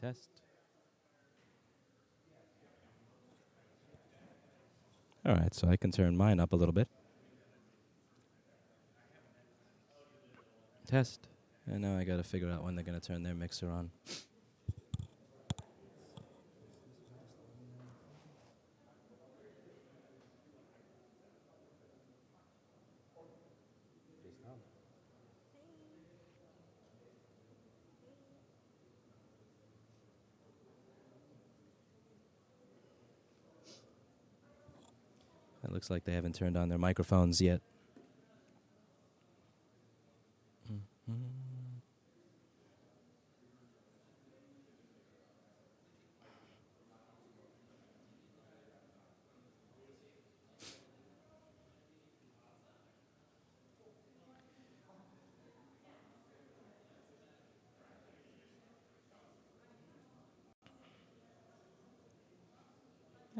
Test. All right, so I can turn mine up a little bit. Test. And now I got to figure out when they're going to turn their mixer on. It looks like they haven't turned on their microphones yet.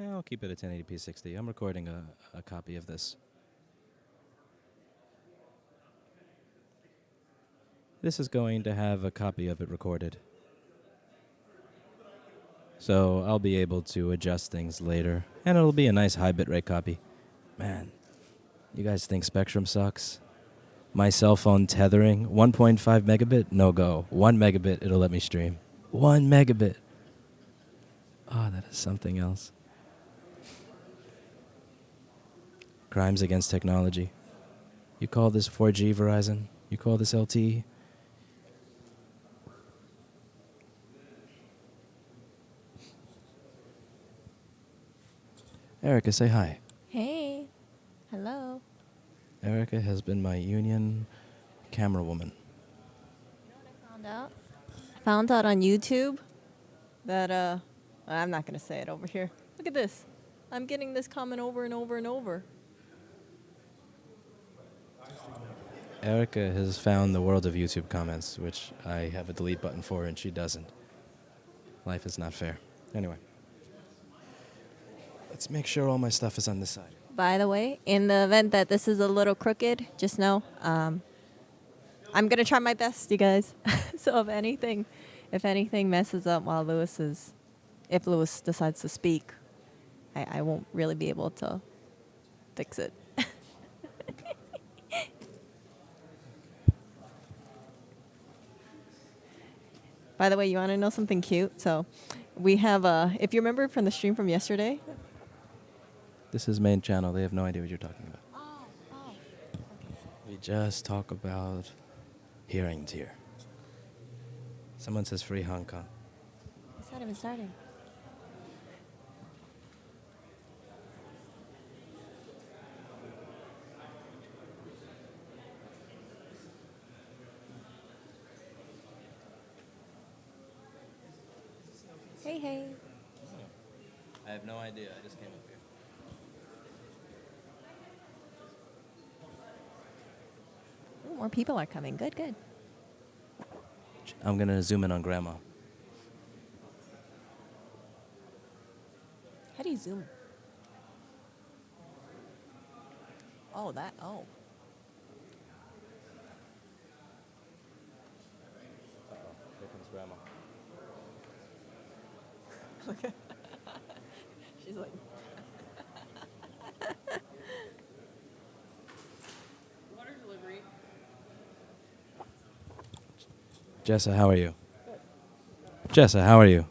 Yeah, I'll keep it at 1080p 60. I'm recording a copy of this. This is going to have a copy of it recorded. So I'll be able to adjust things later. And it'll be a nice high bitrate copy. Man, you guys think Spectrum sucks? My cell phone tethering, 1.5 megabit, no go. 1 megabit, it'll let me stream. 1 megabit. Oh, that is something else. Crimes against technology. You call this 4G, Verizon? You call this LTE? Erica, say hi. Hey. Hello. Erica has been my union camera woman. You know what I found out? I found out on YouTube that, I'm not going to say it over here. Look at this. I'm getting this comment over and over and over. Erica has found the world of YouTube comments, which I have a delete button for, and she doesn't. Life is not fair. Anyway. Let's make sure all my stuff is on this side. By the way, in the event that this is a little crooked, just know I'm going to try my best, you guys. So if anything messes up while if Lewis decides to speak, I won't really be able to fix it. By the way, you want to know something cute? So we have, if you remember from the stream from yesterday. This is main channel. They have no idea what you're talking about. Oh. We just talk about hearings here. Someone says free Hong Kong. It's not even starting. Hey. I have no idea. I just came up here. Ooh, more people are coming. Good. I'm going to zoom in on Grandma. How do you zoom? Oh. Here comes Grandma. She's like. Water delivery. Jessa, how are you? Good. Jessa, how are you?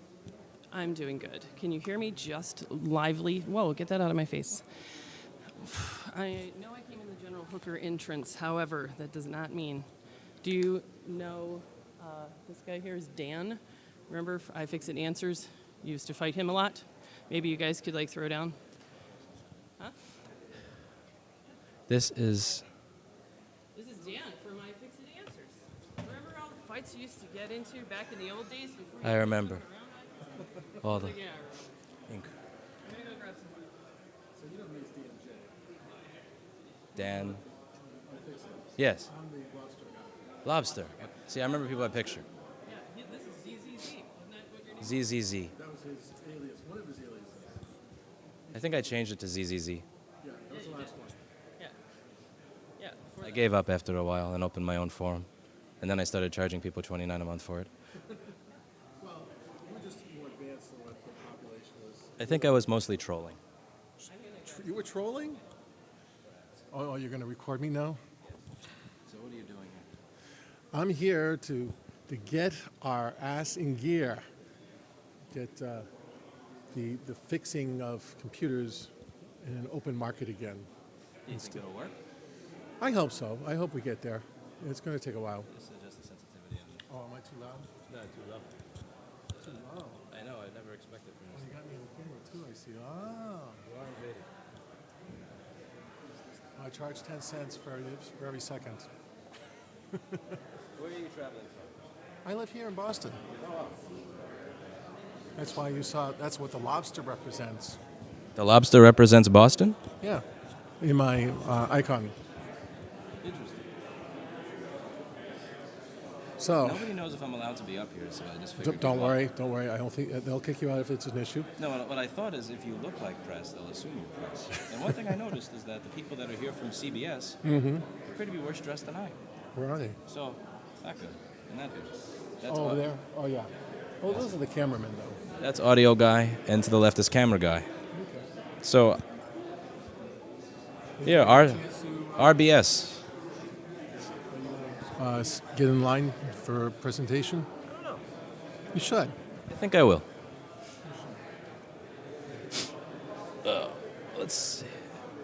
I'm doing good. Can you hear me just lively? Whoa, get that out of my face. I know I came in the general hooker entrance. However, that does not mean. Do you know this guy here is Dan? Remember iFixit Answers? You used to fight him a lot. Maybe you guys could throw down. Huh? This is Dan from iFixit Answers. Remember all the fights you used to get into back in the old days? Before I remember. All the Yeah, ink. I'm gonna go grab some water. So you don't meet DMJ. Dan. Yes. I'm the lobster guy. Lobster. See, I remember people by picture. Yeah, this is ZZZ. Isn't that what your name is? ZZZ. That was his alias, one of his aliases. I think I changed it to ZZZ. Yeah, that was the last one. Yeah. I gave up after a while and opened my own forum. And then I started charging people $29 a month for it. Well, you were I think I was mostly trolling. You were trolling? Oh, you're going to record me now? So what are you doing here? I'm here to get our ass in gear. Get the fixing of computers in an open market again. Do you think it'll work? I hope so. I hope we get there. It's going to take a while. Just adjust the sensitivity on it. Oh, am I too loud? No, too low. Too loud. I know, I never expected from Oh, you. you got me on the camera too, I see. Ah. You are invaded. I charge 10 cents for every second. Where are you traveling from? I live here in Boston. That's why you saw, that's what the lobster represents. The lobster represents Boston? Yeah, in my icon. Interesting. So, Nobody knows if I'm allowed to be up here, so I just figured. don't worry. I don't think they'll kick you out if it's an issue. No, what I thought is if you look like press, they'll assume you're press. And one thing I noticed is that the people that are here from CBS appear to be worse dressed than I. Where are they? So, that good. And that good. That's Over there? Oh, yeah. Oh, those are the cameramen, though. That's audio guy, and to the left is camera guy. So, yeah, RBS. Get in line for a presentation? I don't know. You should. I think I will. Let's see.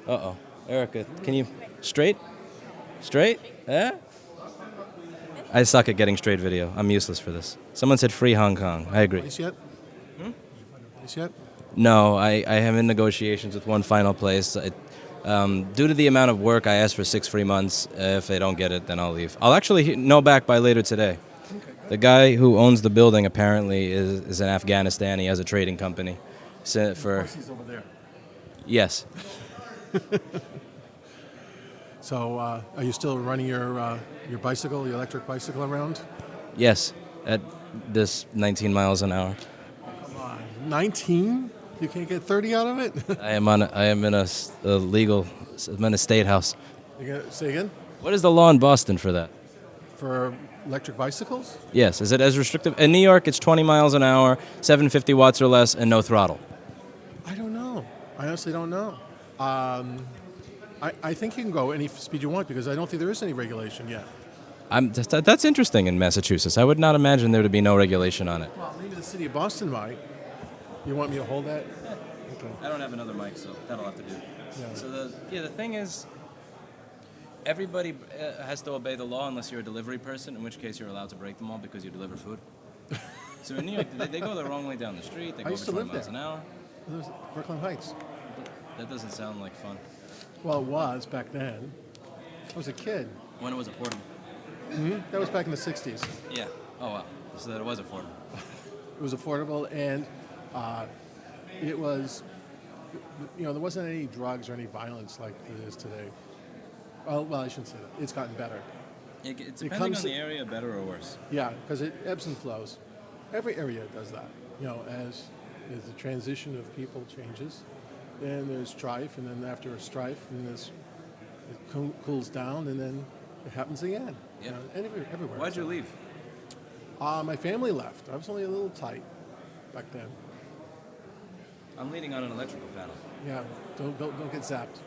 Uh-oh. Erica, can you... Straight? Straight? Yeah? I suck at getting straight video. I'm useless for this. Someone said free Hong Kong. I agree. Place yet? Did you find a place yet? No, I am in negotiations with one final place. Due to the amount of work, I asked for 6 free months. If they don't get it, then I'll leave. I'll actually know back by later today. Okay. The guy who owns the building apparently is in Afghanistan. He has a trading company. Of course he's over there. Yes. So, are you still running your bicycle, your electric bicycle around? Yes. At this 19 miles an hour. Come on. 19? You can't get 30 out of it? I am in a legal. I'm in a state house. You gonna say again? What is the law in Boston for that? For electric bicycles? Yes. Is it as restrictive? In New York, it's 20 miles an hour, 750 watts or less, and no throttle. I don't know. I honestly don't know. I think you can go any speed you want because I don't think there is any regulation yet. That's interesting in Massachusetts. I would not imagine there to be no regulation on it. Well, maybe the city of Boston might. You want me to hold that? Okay. I don't have another mic, so that'll have to do. Yeah. So the thing is, everybody has to obey the law unless you're a delivery person, in which case you're allowed to break them all because you deliver food. So in New York, they go the wrong way down the street. They I go used over to 20 live miles there. an hour. It was Brooklyn Heights. That doesn't sound like fun. Well, it was back then. I was a kid. When it was affordable. That was back in the 60s. Yeah. Oh, wow. So that it was affordable. It was affordable, and it was, there wasn't any drugs or any violence like it is today. Well, I shouldn't say that. It's gotten better. It's depending on the area, better or worse. Yeah, because it ebbs and flows. Every area does that. As the transition of people changes, then there's strife, and then after a strife, then it cools down, and then it happens again. Yeah. Everywhere. Why'd you leave? My family left. I was only a little tight back then. I'm leaning on an electrical panel. Yeah, don't get zapped.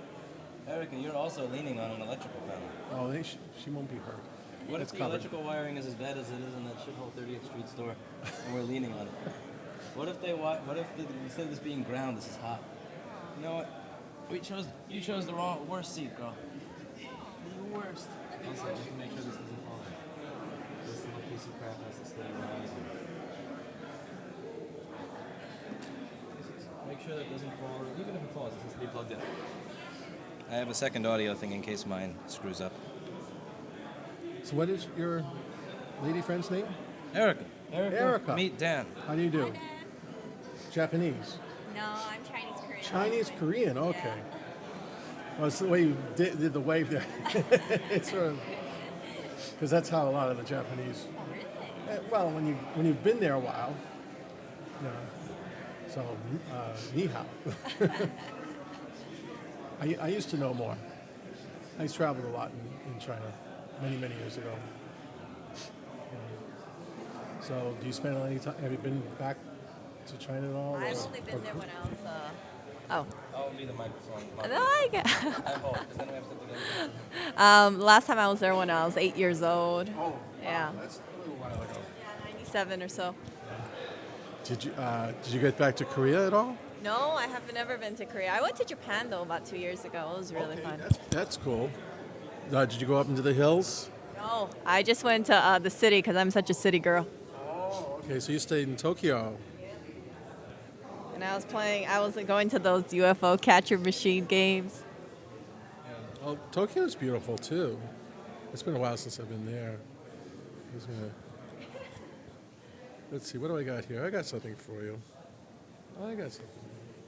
Erica, you're also leaning on an electrical panel. Oh, she won't be hurt. What if It's the covered. electrical wiring is as bad as it is in that shithole 30th Street store, and we're leaning on it? What if instead of this being ground, this is hot? You know what? You chose the worst seat, girl. The worst. Also, just to make sure this doesn't fall. This little piece of crap has to stay around. Make sure that doesn't fall. Even if it falls, it has to be plugged in. I have a second audio thing in case mine screws up. So what is your lady friend's name? Erica. Erica. Meet Dan. How do you do? Japanese. No, I'm Chinese Korean. Chinese Korean. Okay. Well, it's the way you did the wave there. It's sort of because that's how a lot of the Japanese. Well, when you've been there a while, So, ni hao. I used to know more. I traveled a lot in China many years ago. So, do you spend any time? Have you been back to China at all? I've or- only been or- there when I was. Oh. I'll be the microphone. No, I get. Last time I was there when I was 8 years old. Oh, Yeah. That's a little while ago. 97 or so. Did you get back to Korea at all? No, I have never been to Korea. I went to Japan though about 2 years ago. It was really fun. That's cool. Did you go up into the hills? No, I just went to the city because I'm such a city girl. Oh, okay. So you stayed in Tokyo. And I was going to those UFO catcher machine games. Well, Tokyo's beautiful too. It's been a while since I've been there. Let's see, what do I got here? I got something for you. I got something.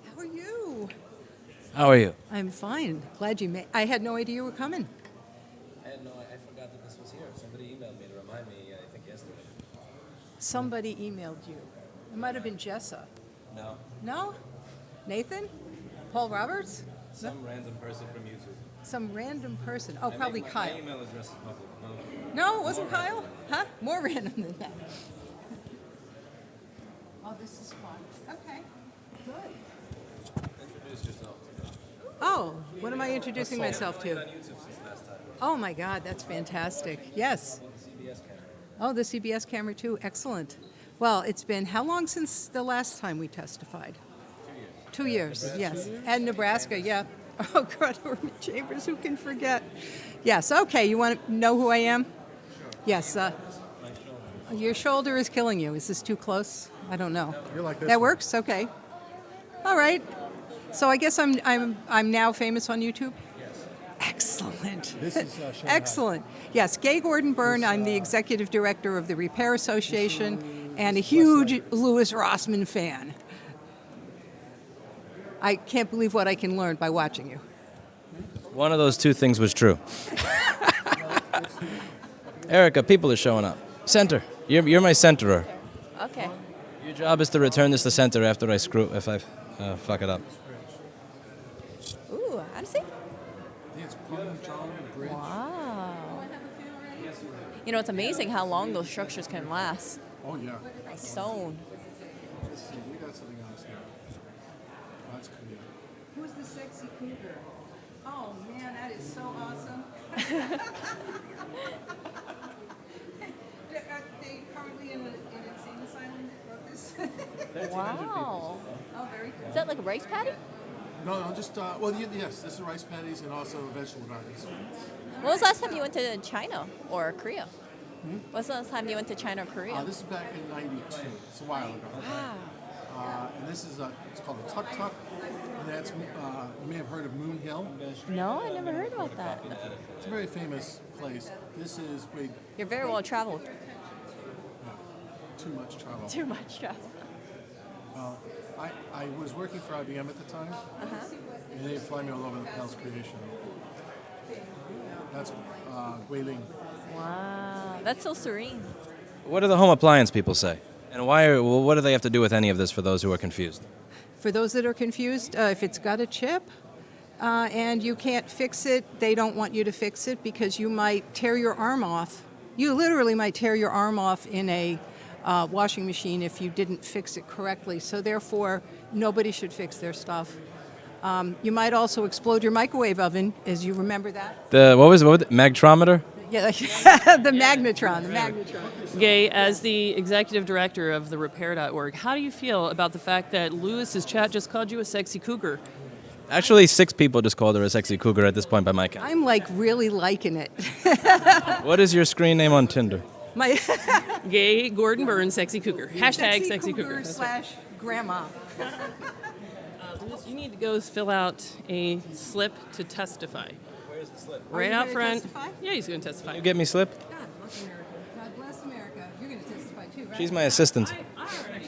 How are you? How are you? I'm fine. Glad you made. I had no idea you were coming. I forgot that this was here. Somebody emailed me to remind me, I think yesterday. Somebody emailed you. It might have been Jessa. No. No? Nathan? Paul Roberts? Some random person from YouTube. Some random person. Oh, probably My Kyle. email address is public. No, it wasn't Kyle. Huh? More random than that. Oh, this is fun. Okay. Good. Introduce yourself. Oh, what am I introducing myself to? On YouTube since last time. Oh my God, that's fantastic. Yes. The CBS camera. Oh, the CBS camera too. Excellent. Well, it's been how long since the last time we testified? 2 years. 2 years, yes. And Nebraska, yeah. Oh, God, Orman Chambers, who can forget? Yes, okay, you want to know who I am? Yes. Your shoulder is killing you. Is this too close? I don't know. You're like this That one. works? Okay. All right. So I guess I'm now famous on YouTube? Yes. Excellent. This is Shanghai. Excellent. Yes, Gay Gordon Byrne. I'm the executive director of the Repair Association and a huge Louis Rossmann fan. I can't believe what I can learn by watching you. One of those two things was true. Erica, people are showing up. Center. You're my centerer. Okay. Your job is to return this to center after I fuck it up. Ooh, I see. It's Parmesan Bridge. Wow. You know, it's amazing how long those structures can last. Oh, yeah. Like stone. Let's see, we got something else here. That's Korea. Who's the sexy cougar? Oh, man, that is so awesome. Are they currently in an insane asylum that wrote this? Wow. Oh, very cool. Is that like a rice paddy? No, just, yes, this is rice patties and also vegetable gardens. When was the last time you went to China or Korea? What's the last time you went to China or Korea? This is back in '92. It's a while ago. Wow. And this is, it's called a tuk tuk. And that's, you may have heard of Moon Hill. No, I never heard about that. It's a very famous place. This is big, You're very well traveled. too much travel. Too much travel. I was working for IBM at the time, and they fly me all over the Pell's creation. That's Guilin. Wow. That's so serene. What do the home appliance people say? And what do they have to do with any of this for those who are confused? For those that are confused, if it's got a chip and you can't fix it, they don't want you to fix it because you might tear your arm off. You literally might tear your arm off in a washing machine if you didn't fix it correctly. So therefore, nobody should fix their stuff. You might also explode your microwave oven, as you remember that. What was it? Magtrometer? Yeah, the magnetron. The magnetron. Gay, as the executive director of the Repair.org, how do you feel about the fact that Lewis's chat just called you a sexy cougar? Actually, 6 people just called her a sexy cougar at this point by my count. I'm like really liking it. What is your screen name on Tinder? My Gay Gordon Byrne, sexy cougar. Hashtag sexy cougar. / grandma. Lewis, you need to go fill out a slip to testify. Where's the slip? Right you out gonna front. testify? Yeah, he's going to testify. You get me slip? God bless America. God bless America. You're going to testify too, right? She's my assistant.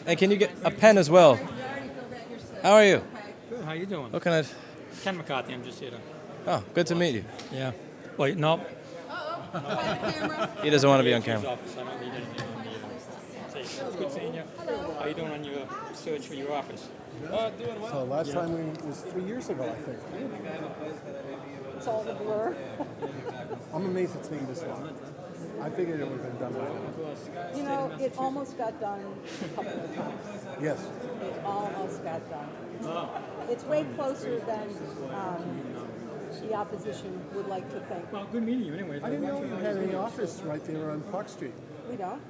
And can you get a pen as well? You already filled out your slip. How are you? Good. How you doing? What can I? Ken McCarthy. I'm just here to. Oh, good to meet you. Yeah. Wait, no. By the camera. He doesn't want to be on His camera. office. I don't need anything on the tape. It's good seeing you. How you doing on your search for your office? So last time was 3 years ago, I think. It's all the blur. I'm amazed it's named this long. I figured it would have been done by now. You know, it almost got done a couple of times. Yes. It almost got done. It's way closer than the opposition would like to think. Well, good meeting you anyway. I didn't know you had any office right there on Park Street. We don't.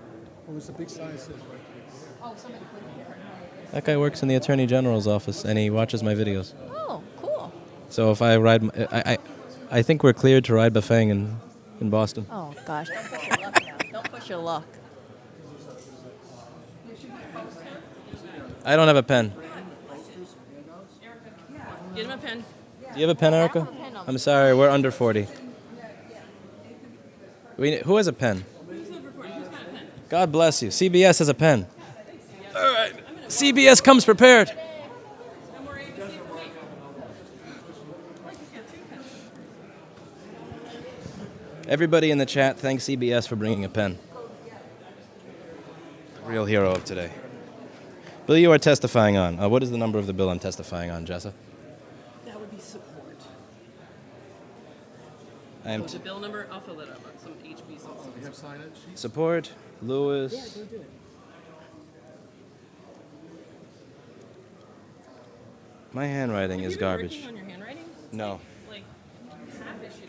What was the big sign that says right Oh, somebody put it here. That guy works in the Attorney General's office, and he watches my videos. Oh, cool. So if I ride, I think we're cleared to ride Bafang in Boston. Oh, gosh. Don't push your luck now. Don't push your luck. I don't have a pen. Get him a pen. Do you have a pen, Erica? I'm sorry, we're under 40. Who has a pen? God bless you. CBS has a pen. All right. CBS comes prepared. Everybody in the chat, thanks CBS for bringing a pen. Real hero of today. Bill, you are testifying on. What is the number of the bill I'm testifying on, Jessa? That would be support. I am The bill number, I'll fill that up. Some HB something. You have signage? support Lewis. Yeah, go do it. My handwriting is Have you been garbage. working on your handwriting? No. Like, half issues.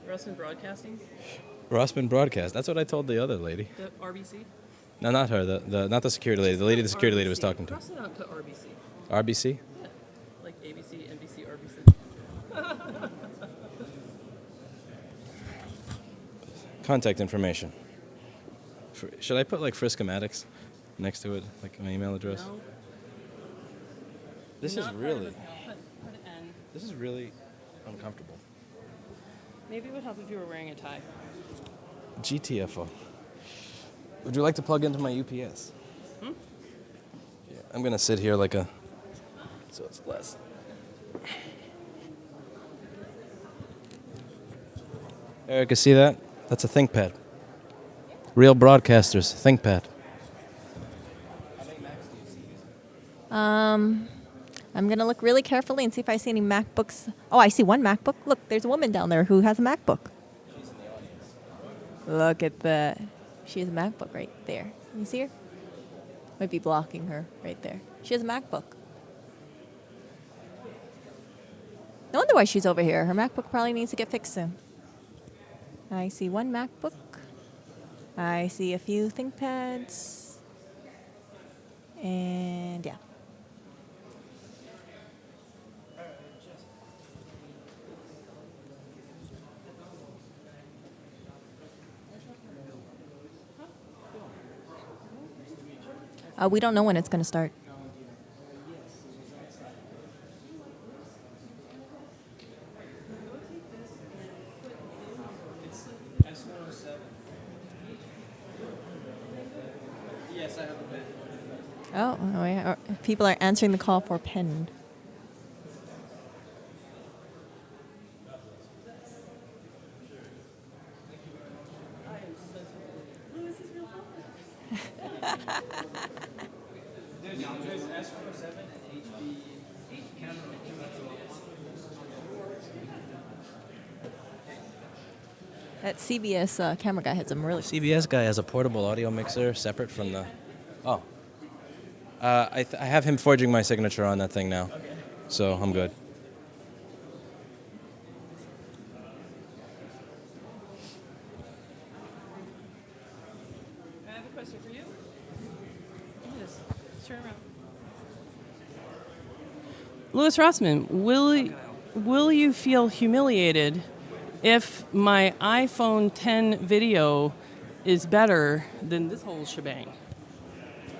Rossman Broadcasting? Rossman Broadcast. That's what I told the other lady. The RBC? No, not her. Not the security lady. The lady the security lady was RBC. talking to. Cross it out to RBC. RBC? Yeah. Like ABC, NBC, RBC. Contact information. Should I put like Friskomatics next to it, like my email address? No. This is Not part of really, it. Put N. this is really uncomfortable. Maybe it would help if you were wearing a tie. GTFO. Would you like to plug into my UPS? Hmm? Yeah, I'm gonna sit here like a, so it's less. Erica, see that? That's a ThinkPad. Real broadcasters, ThinkPad. I'm going to look really carefully and see if I see any MacBooks. Oh, I see one MacBook. Look, there's a woman down there who has a MacBook. Look at that. She has a MacBook right there. You see her? Might be blocking her right there. She has a MacBook. No wonder why she's over here. Her MacBook probably needs to get fixed soon. I see one MacBook. I see a few ThinkPads. And yeah. We don't know when it's going to start. Yes, I have a pen. Oh, people are answering the call for pen. That CBS camera guy had some really. CBS guy has a portable audio mixer separate from the. Oh. I have him forging my signature on that thing now. Okay. So I'm good. I have a question for you. Yes. Turn around. Louis Rossman, will you feel humiliated if my iPhone 10 video is better than this whole shebang?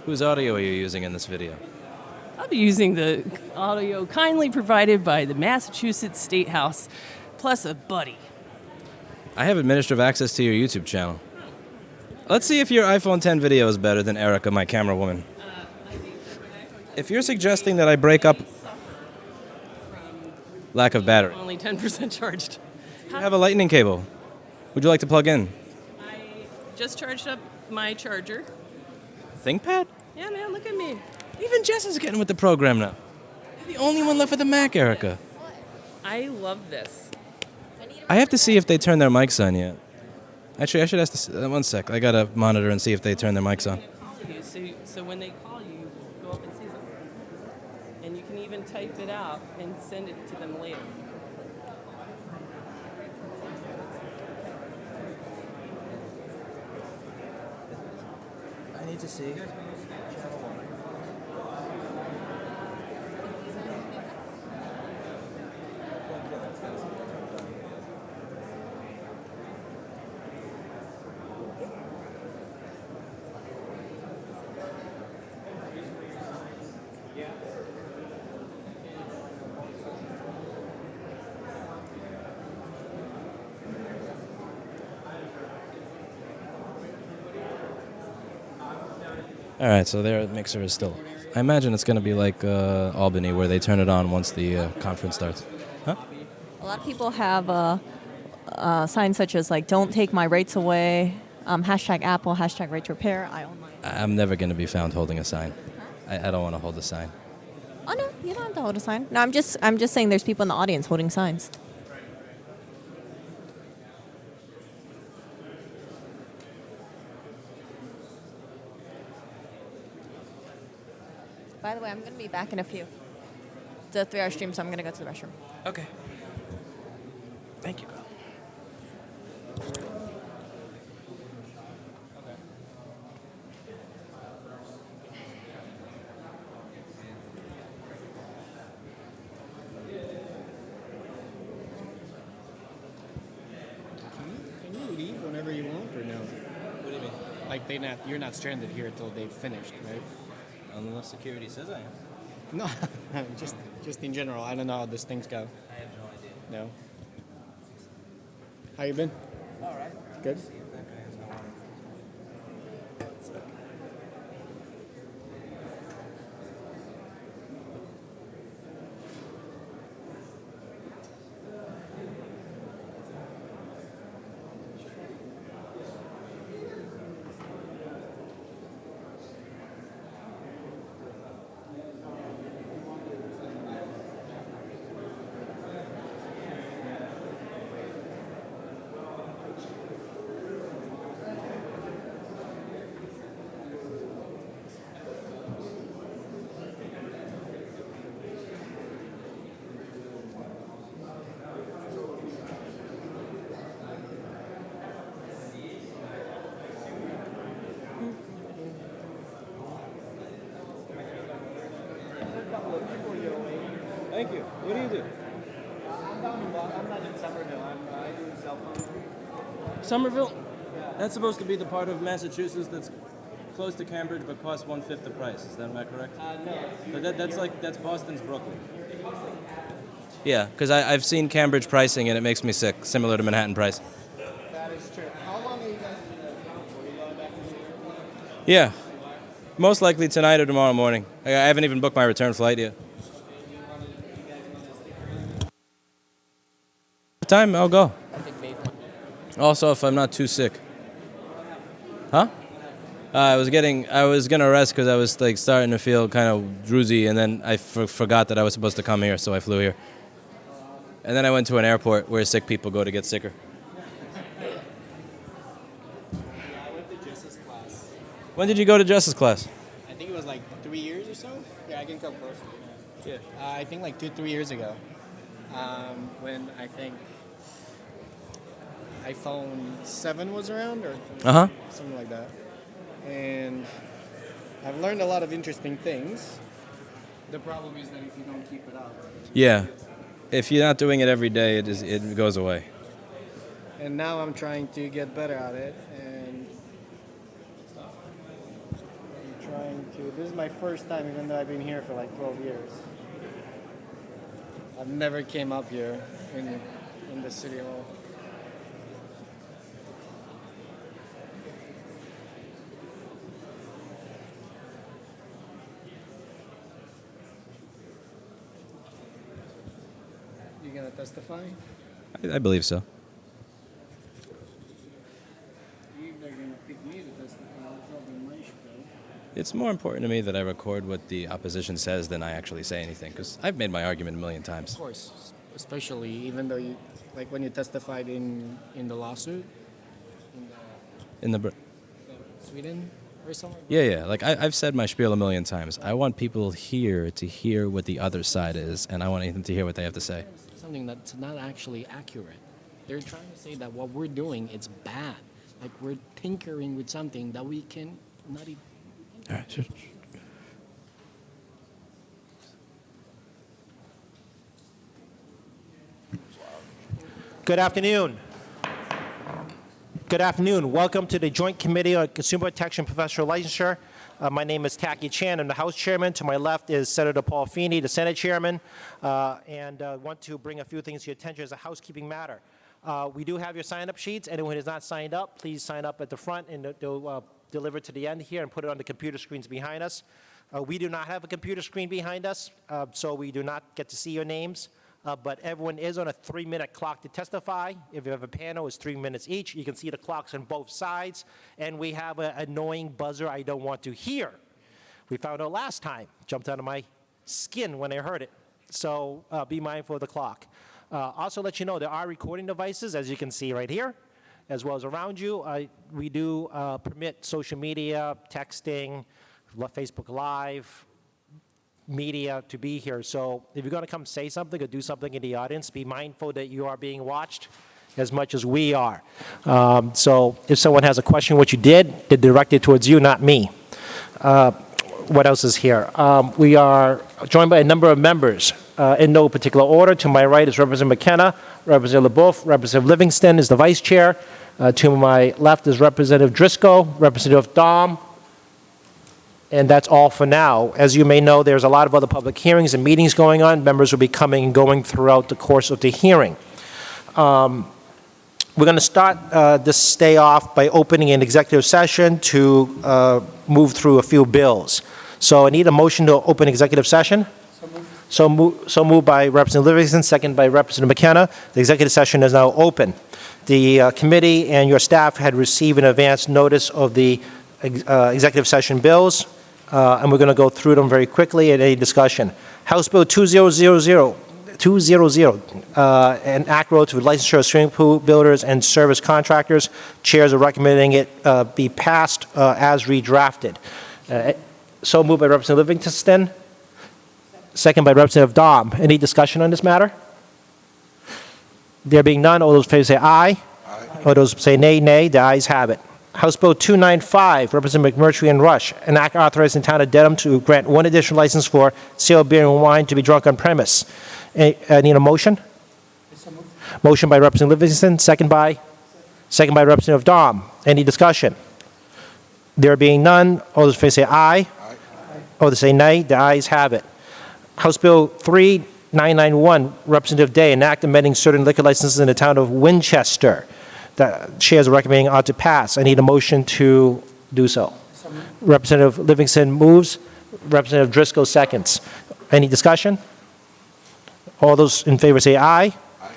Whose audio are you using in this video? I'll be using the audio kindly provided by the Massachusetts State House, plus a buddy. I have administrative access to your YouTube channel. Let's see if your iPhone 10 video is better than Erica, my camera woman. If you're suggesting that I break up lack of battery, Only 10% charged. you have a lightning cable. Would you like to plug in? I just charged up my charger. ThinkPad? Yeah, man, look at me. Even Jess is getting with the program now. You're the only one left with a Mac, Erica. I love this. I have to see if they turn their mics on yet. Actually, I should ask this. One sec. I gotta monitor and see if they turn their mics on. So when they call you, go up and say something. And you can even type it out and send it to them later. I need to see. All right, so their mixer is still. I imagine it's going to be like Albany, where they turn it on once the conference starts. Huh? A lot of people have signs such as like "Don't take my rights away," hashtag Apple, hashtag right to repair. I own mine. I'm never going to be found holding a sign. I don't want to hold a sign. Oh no, you don't have to hold a sign. No, I'm just saying there's people in the audience holding signs. By the way, I'm going to be back in a few. It's a 3-hour stream, so I'm going to go to the restroom. Okay. Thank you, Bill. Can you leave whenever you want, or no? What do you mean? Like you're not stranded here until they've finished, right? Unless security says I am. No, just in general. I don't know how these things go. I have no idea. No. How you been? All right. Good. See if that guy has no water. Thank you. What do you do? I'm not in Somerville. I do cell phone. Somerville? That's supposed to be the part of Massachusetts that's close to Cambridge but costs 1/5 the price. Is that, am I correct? No. But that's Boston's Brooklyn. Yeah, because I've seen Cambridge pricing and it makes me sick, similar to Manhattan price. That is true. How long are you guys in the conference? Are you going back to New York? Yeah, most likely tonight or tomorrow morning. I haven't even booked my return flight yet. Time, I'll go. Also, if I'm not too sick. Huh? I was gonna rest because I was like starting to feel kind of droozy, and then I forgot that I was supposed to come here, so I flew here. And then I went to an airport where sick people go to get sicker. I went to Jess's class. When did you go to Justice class? I think it was like 3 years or so. Yeah, I can come closer. Yeah. I think like 2-3 years ago. When I think iPhone 7 was around, or something like that. And I've learned a lot of interesting things. The problem is that if you don't keep it up. Yeah. If you're not doing it every day, it goes away. And now I'm trying to get better at it, and I'm trying to. This is my first time, even though I've been here for like 12 years. I've never came up here in the city hall. You gonna testify? I believe so. They're gonna pick me to testify. I'll probably my spiel. It's more important to me that I record what the opposition says than I actually say anything, because I've made my argument a million times. Of course. especially even though you, like when you testified in the lawsuit In the Sweden or something. yeah. Like I've said my spiel a million times. I want people here to hear what the other side is, and I want them to hear what they have to say. Something that's not actually accurate. They're trying to say that what we're doing is bad. Like we're tinkering with something that we can not even. All right, sure. Good afternoon. Good afternoon. Welcome to the Joint Committee on Consumer Protection Professional Licensure. My name is Taki Chan. I'm the House Chairman. To my left is Senator Paul Feeney, the Senate Chairman. And want to bring a few things to your attention as a housekeeping matter. We do have your sign-up sheets. Anyone who has not signed up, please sign up at the front, and they'll deliver to the end here and put it on the computer screens behind us. We do not have a computer screen behind us, so we do not get to see your names. But everyone is on a 3-minute clock to testify. If you have a panel, it's 3 minutes each. You can see the clocks on both sides. And we have an annoying buzzer I don't want to hear. We found out last time. Jumped out of my skin when I heard it. So be mindful of the clock. Also let you know there are recording devices, as you can see right here, as well as around you. We do permit social media, texting, Facebook Live, media to be here. So if you're going to come say something or do something in the audience, be mindful that you are being watched as much as we are. So if someone has a question what you did, they direct it towards you, not me. What else is here? We are joined by a number of members in no particular order. To my right is Representative McKenna, Representative LeBoeuf, Representative Livingston is the vice chair. To my left is Representative Driscoll, Representative Dahm, and that's all for now. As you may know, there's a lot of other public hearings and meetings going on. Members will be coming and going throughout the course of the hearing. We're going to start this day off by opening an executive session to move through a few bills. So I need a motion to open executive session. So moved by Representative Livingston, second by Representative McKenna. The executive session is now open. The committee and your staff had received an advance notice of the executive session bills, and we're going to go through them very quickly at any discussion. House Bill 2000, an act relative to licensure of swimming pool builders and service contractors. Chairs are recommending it be passed as redrafted. So moved by Representative Livingston, second by Representative Dahm. Any discussion on this matter? There being none, all those in favor say aye. Aye. All those say nay, nay. The ayes have it. House Bill 295, Representative McMurtry and Rush, an act authorizing the town of Dedham to grant one additional license for sale of beer and wine to be drunk on premise. I need a motion? Motion by Representative Livingston, second by Representative Dahm. Any discussion? There being none, all those in favor say aye. Aye. All those say nay. The ayes have it. House Bill 3991, Representative Day, an act amending certain liquor licenses in the town of Winchester. The chairs are recommending ought to pass. I need a motion to do so. Representative Livingston moves. Representative Driscoll seconds. Any discussion? All those in favor say aye. Aye.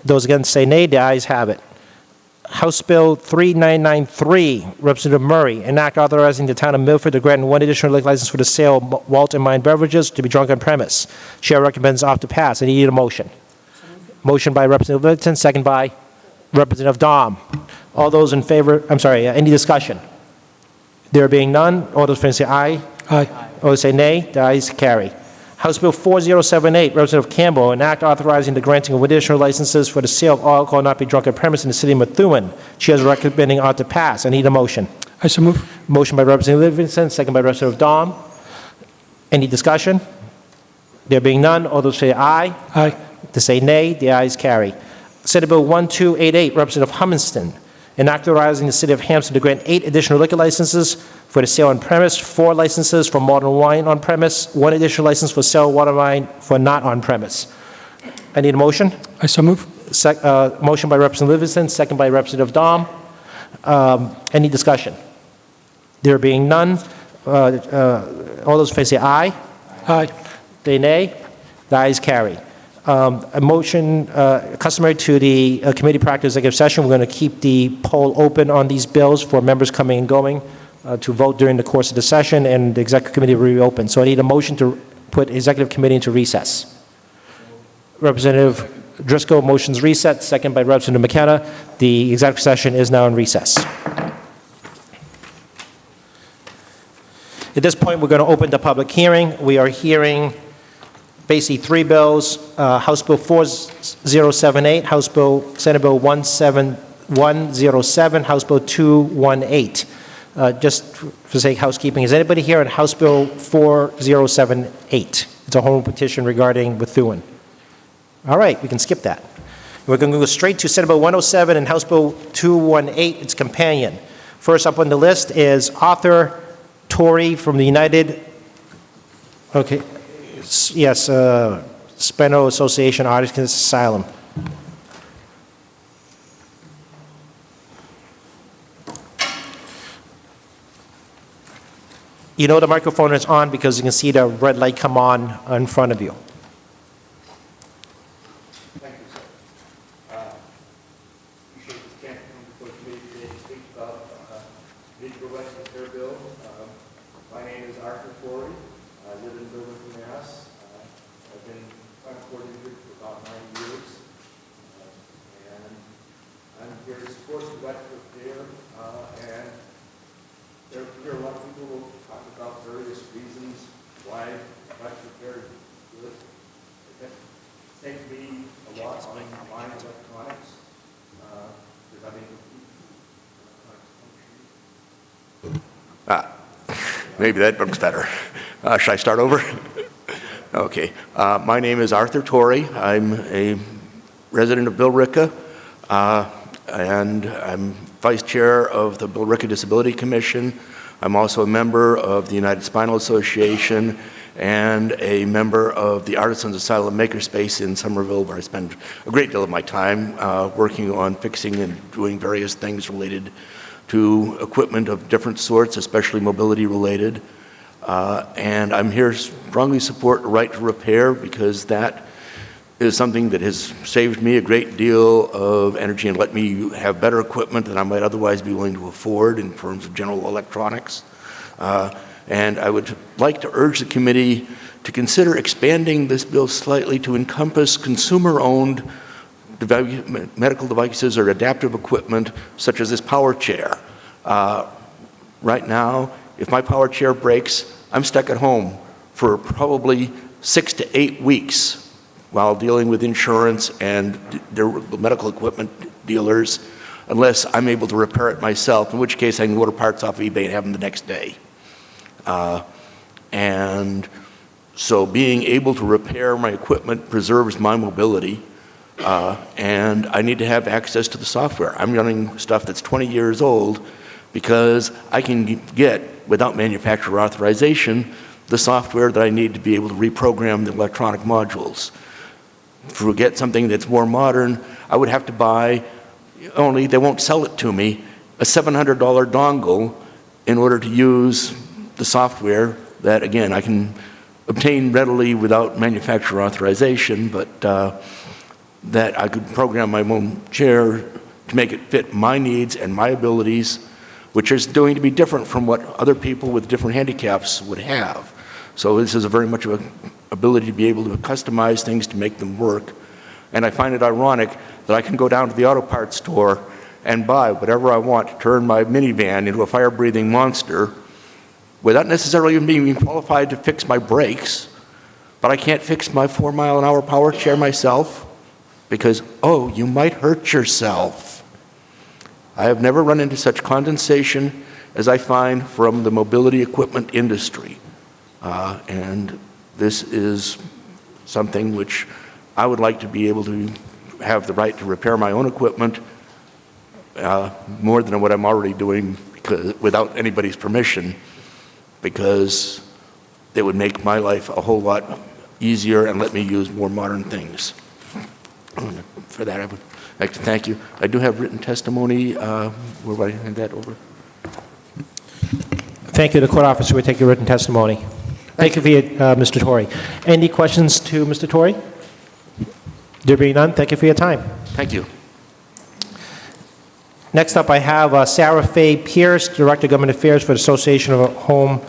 Those against say nay. The ayes have it. House Bill 3993, Representative Murray, an act authorizing the town of Milford to grant one additional liquor license for the sale of malt and wine beverages to be drunk on premise. Chair recommends ought to pass. I need a motion. Motion by Representative Livingston, second by Representative Dahm. All those in favor, any discussion? There being none, all those in favor say aye. Aye. All those say nay. The ayes carry. House Bill 4078, Representative Campbell, an act authorizing the granting of additional licenses for the sale of alcohol not be drunk on premise in the city of Methuen. Chairs recommending ought to pass. I need a motion. I so move. Motion by Representative Livingston, second by Representative Dahm. Any discussion? There being none, all those say aye. Aye. To say nay, the ayes carry. Senate Bill 1288, Representative Humiston, an act authorizing the city of Hampton to grant 8 additional liquor licenses for the sale on premise, 4 licenses for malt and wine on premise, 1 additional license for sale of water wine for not on premise. I need a motion. I so move. Motion by Representative Livingston, second by Representative Dahm. Any discussion? There being none, all those in favor say aye. Aye. Say nay. The ayes carry. A motion customary to the committee practice executive session. We're going to keep the poll open on these bills for members coming and going to vote during the course of the session, and the executive committee will reopen. So I need a motion to put executive committee into recess. Representative Driscoll. Motion's reset. Second by Representative McKenna. The executive session is now in recess. At this point, we're going to open the public hearing. We are hearing basically three bills: House Bill 4078, House Bill, Senate Bill 17107, House Bill 218. Just for sake of housekeeping, is anybody here on House Bill 4078? It's a home petition regarding Methuen. All right, we can skip that. We're going to go straight to Senate Bill 107 and House Bill 218, its companion. First up on the list is Arthur Tori from the Spano Association Artists Asylum. You know the microphone is on because you can see the red light come on in front of you. Thank you, sir. Appreciate this chance to come before the committee today to speak about digital rights and fair bill. My name is Arthur Tori. I live in Burlington, Mass. I've been transported here for about 9 years. And I'm here to support the right to repair. And there are a lot of people who will talk about various reasons why right to repair is good. It takes me a lot on buying electronics. Because I mean, maybe that looks better. Should I start over? Okay. My name is Arthur Tori. I'm a resident of Billerica, and I'm vice chair of the Billerica Disability Commission. I'm also a member of the United Spinal Association and a member of the Artisans Asylum Makerspace in Somerville, where I spend a great deal of my time working on fixing and doing various things related to equipment of different sorts, especially mobility related. And I'm here to strongly support the right to repair because that is something that has saved me a great deal of energy and let me have better equipment than I might otherwise be willing to afford in terms of general electronics. And I would like to urge the committee to consider expanding this bill slightly to encompass consumer-owned medical devices or adaptive equipment, such as this power chair. Right now, if my power chair breaks, I'm stuck at home for probably 6 to 8 weeks while dealing with insurance and medical equipment dealers, unless I'm able to repair it myself, in which case I can order parts off eBay and have them the next day. And so being able to repair my equipment preserves my mobility, and I need to have access to the software. I'm running stuff that's 20 years old because I can get, without manufacturer authorization, the software that I need to be able to reprogram the electronic modules. To get something that's more modern, I would have to buy, only they won't sell it to me, a $700 dongle in order to use the software that, again, I can obtain readily without manufacturer authorization, but that I could program my own chair to make it fit my needs and my abilities, which is going to be different from what other people with different handicaps would have. So this is a very much of an ability to be able to customize things to make them work. And I find it ironic that I can go down to the auto parts store and buy whatever I want to turn my minivan into a fire-breathing monster without necessarily even being qualified to fix my brakes. But I can't fix my 4-mile-an-hour power chair myself because, oh, you might hurt yourself. I have never run into such condensation as I find from the mobility equipment industry. And this is something which I would like to be able to have the right to repair my own equipment more than what I'm already doing without anybody's permission, because it would make my life a whole lot easier and let me use more modern things. For that, I would like to thank you. I do have written testimony. Where would I hand that over? Thank you. The court officer will take your written testimony. Thank you, Mr. Tori. Any questions to Mr. Tori? There being none, thank you for your time. Thank you. Next up, I have Sarah Faye Pierce, Director of Government Affairs for the Association of Home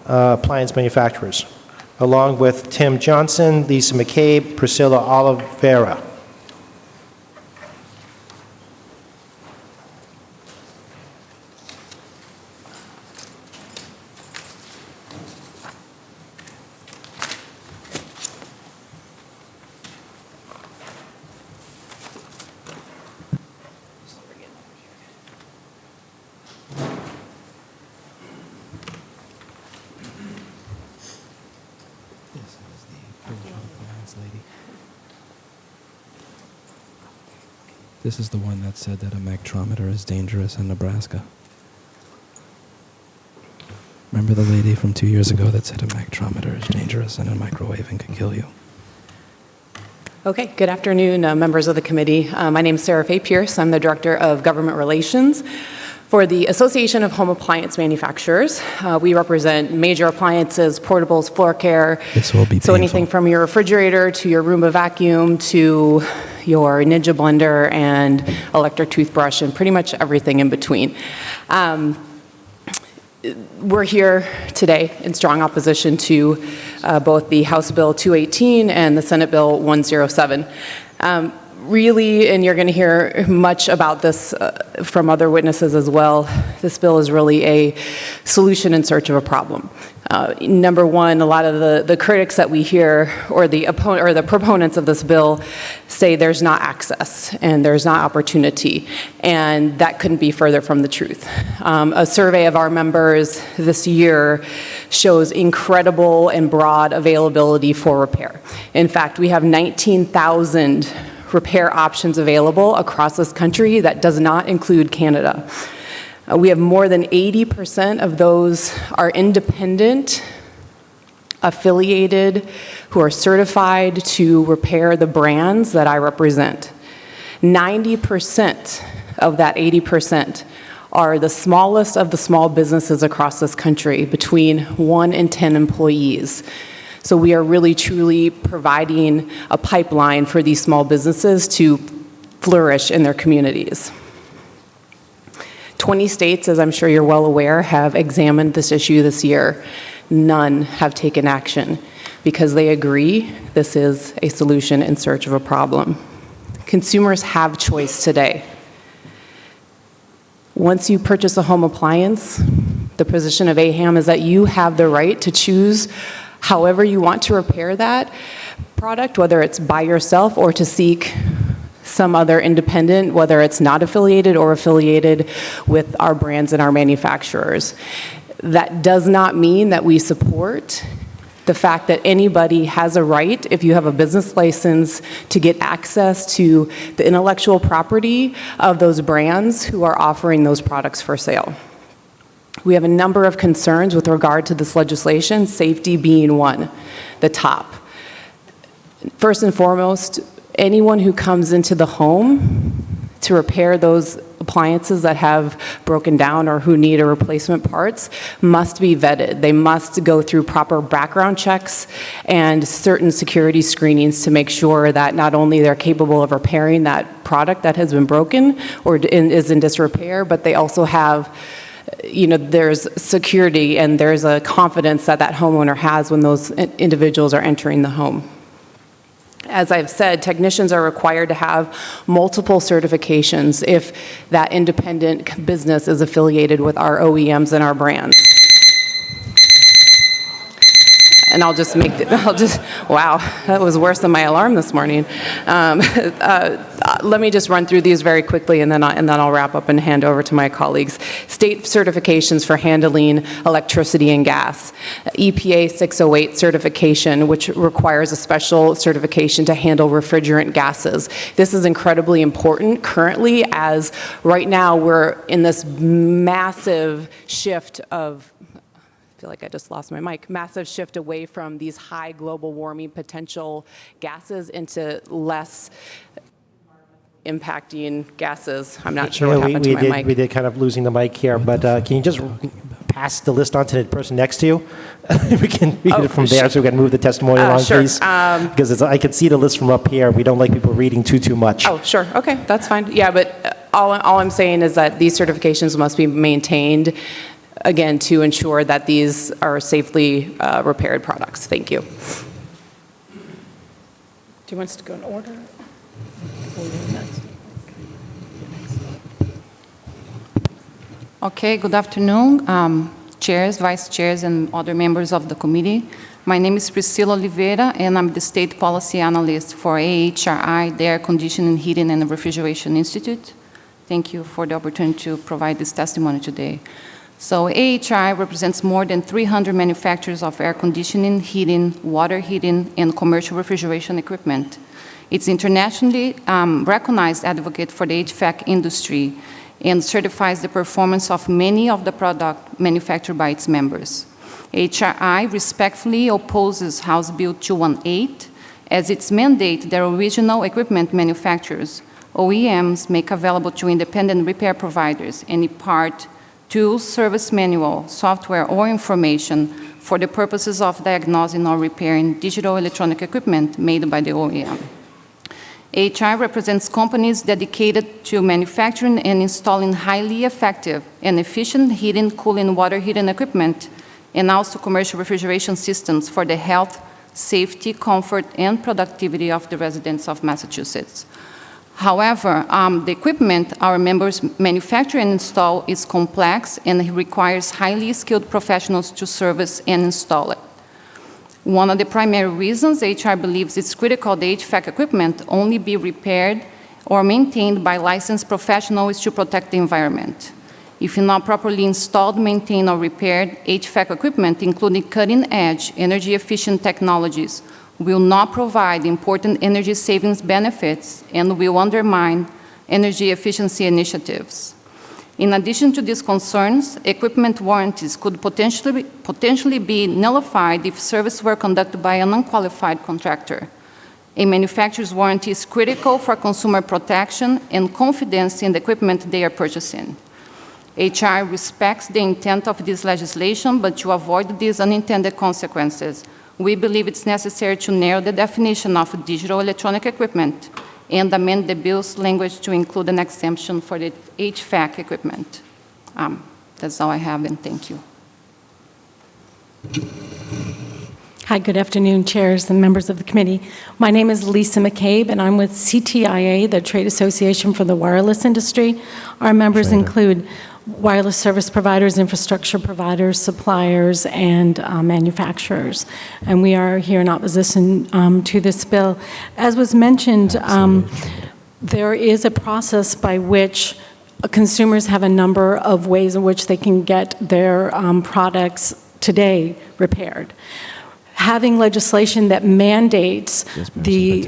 Appliance Manufacturers, along with Tim Johnson, Lisa McCabe, Priscilla Oliveira. this lady. This is the one that said that a mactrometer is dangerous in Nebraska. Remember the lady from 2 years ago that said a mactrometer is dangerous and a microwaving could kill you? Okay, good afternoon, members of the committee. My name is Sarah Faye Pierce. I'm the Director of Government Relations for the Association of Home Appliance Manufacturers. We represent major appliances, portables, floor care. This will be so painful. Anything from your refrigerator to your Roomba vacuum to your Ninja blender and electric toothbrush and pretty much everything in between. We're here today in strong opposition to both the House Bill 218 and the Senate Bill 107. Really, and you're going to hear much about this from other witnesses as well, this bill is really a solution in search of a problem. Number one, a lot of the critics that we hear, or the proponents of this bill, say there's not access and there's not opportunity, and that couldn't be further from the truth. A survey of our members this year shows incredible and broad availability for repair. In fact, we have 19,000 repair options available across this country. That does not include Canada. We have more than 80% of those are independent, affiliated, who are certified to repair the brands that I represent. 90% of that 80% are the smallest of the small businesses across this country, between 1 and 10 employees. So we are really truly providing a pipeline for these small businesses to flourish in their communities. 20 states, as I'm sure you're well aware, have examined this issue this year. None have taken action because they agree this is a solution in search of a problem. Consumers have choice today. Once you purchase a home appliance, the position of AHAM is that you have the right to choose however you want to repair that product, whether it's by yourself or to seek some other independent, whether it's not affiliated or affiliated with our brands and our manufacturers. That does not mean that we support the fact that anybody has a right, if you have a business license, to get access to the intellectual property of those brands who are offering those products for sale. We have a number of concerns with regard to this legislation, safety being one, the top. First and foremost, anyone who comes into the home to repair those appliances that have broken down or who need a replacement parts must be vetted. They must go through proper background checks and certain security screenings to make sure that not only they're capable of repairing that product that has been broken or is in disrepair, but they also have, there's security and there's a confidence that that homeowner has when those individuals are entering the home. As I've said, technicians are required to have multiple certifications if that independent business is affiliated with our OEMs and our brands. And wow, that was worse than my alarm this morning. Let me just run through these very quickly and then I'll wrap up and hand over to my colleagues. State certifications for handling electricity and gas. EPA 608 certification, which requires a special certification to handle refrigerant gases. This is incredibly important currently, as right now we're in this massive shift of, I feel like I just lost my mic, massive shift away from these high global warming potential gases into less impacting gases. I'm not sure what happened to my mic. We did kind of losing the mic here, but can you just pass the list on to the person next to you? we can read it from there, so we can move the testimonial on, sure. please. Because I can see the list from up here. We don't like people reading too much. Oh, sure. Okay, that's fine. Yeah, but all I'm saying is that these certifications must be maintained, again, to ensure that these are safely repaired products. Thank you. Do you want us to go in order? Okay, good afternoon, chairs, vice chairs, and other members of the committee. My name is Priscila Oliveira, and I'm the state policy analyst for AHRI, the Air Conditioning, Heating, and Refrigeration Institute. Thank you for the opportunity to provide this testimony today. So AHI represents more than 300 manufacturers of air conditioning, heating, water heating, and commercial refrigeration equipment. It's internationally recognized advocate for the HVAC industry and certifies the performance of many of the products manufactured by its members. HRI respectfully opposes House Bill 218 as its mandate that original equipment manufacturers, OEMs, make available to independent repair providers any part, tool, service manual, software, or information for the purposes of diagnosing or repairing digital electronic equipment made by the OEM. AHI represents companies dedicated to manufacturing and installing highly effective and efficient heating, cooling, water heating equipment, and also commercial refrigeration systems for the health, safety, comfort, and productivity of the residents of Massachusetts. However, the equipment our members manufacture and install is complex and requires highly skilled professionals to service and install it. One of the primary reasons HR believes it's critical the HVAC equipment only be repaired or maintained by licensed professionals is to protect the environment. If not properly installed, maintained, or repaired, HVAC equipment, including cutting-edge, energy-efficient technologies, will not provide important energy savings benefits and will undermine energy efficiency initiatives. In addition to these concerns, equipment warranties could potentially be nullified if service were conducted by an unqualified contractor. A manufacturer's warranty is critical for consumer protection and confidence in the equipment they are purchasing. HR respects the intent of this legislation, but to avoid these unintended consequences, we believe it's necessary to narrow the definition of digital electronic equipment and amend the bill's language to include an exemption for the HVAC equipment. That's all I have, and thank you. Hi, good afternoon, chairs and members of the committee. My name is Lisa McCabe, and I'm with CTIA, the Trade Association for the Wireless Industry. Our members include wireless service providers, infrastructure providers, suppliers, and manufacturers. And we are here in opposition to this bill. As was mentioned, there is a process by which consumers have a number of ways in which they can get their products today repaired. Having legislation that mandates the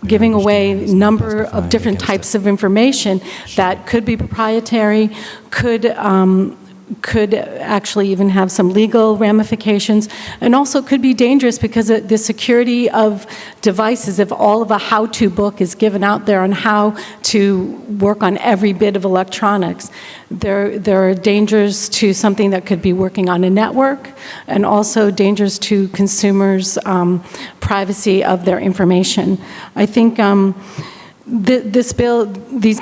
giving away number of different types of information that could be proprietary, could actually even have some legal ramifications, and also could be dangerous because the security of devices, if all of a how-to book is given out there on how to work on every bit of electronics, there are dangers to something that could be working on a network, and also dangers to consumers' privacy of their information. I think this bill,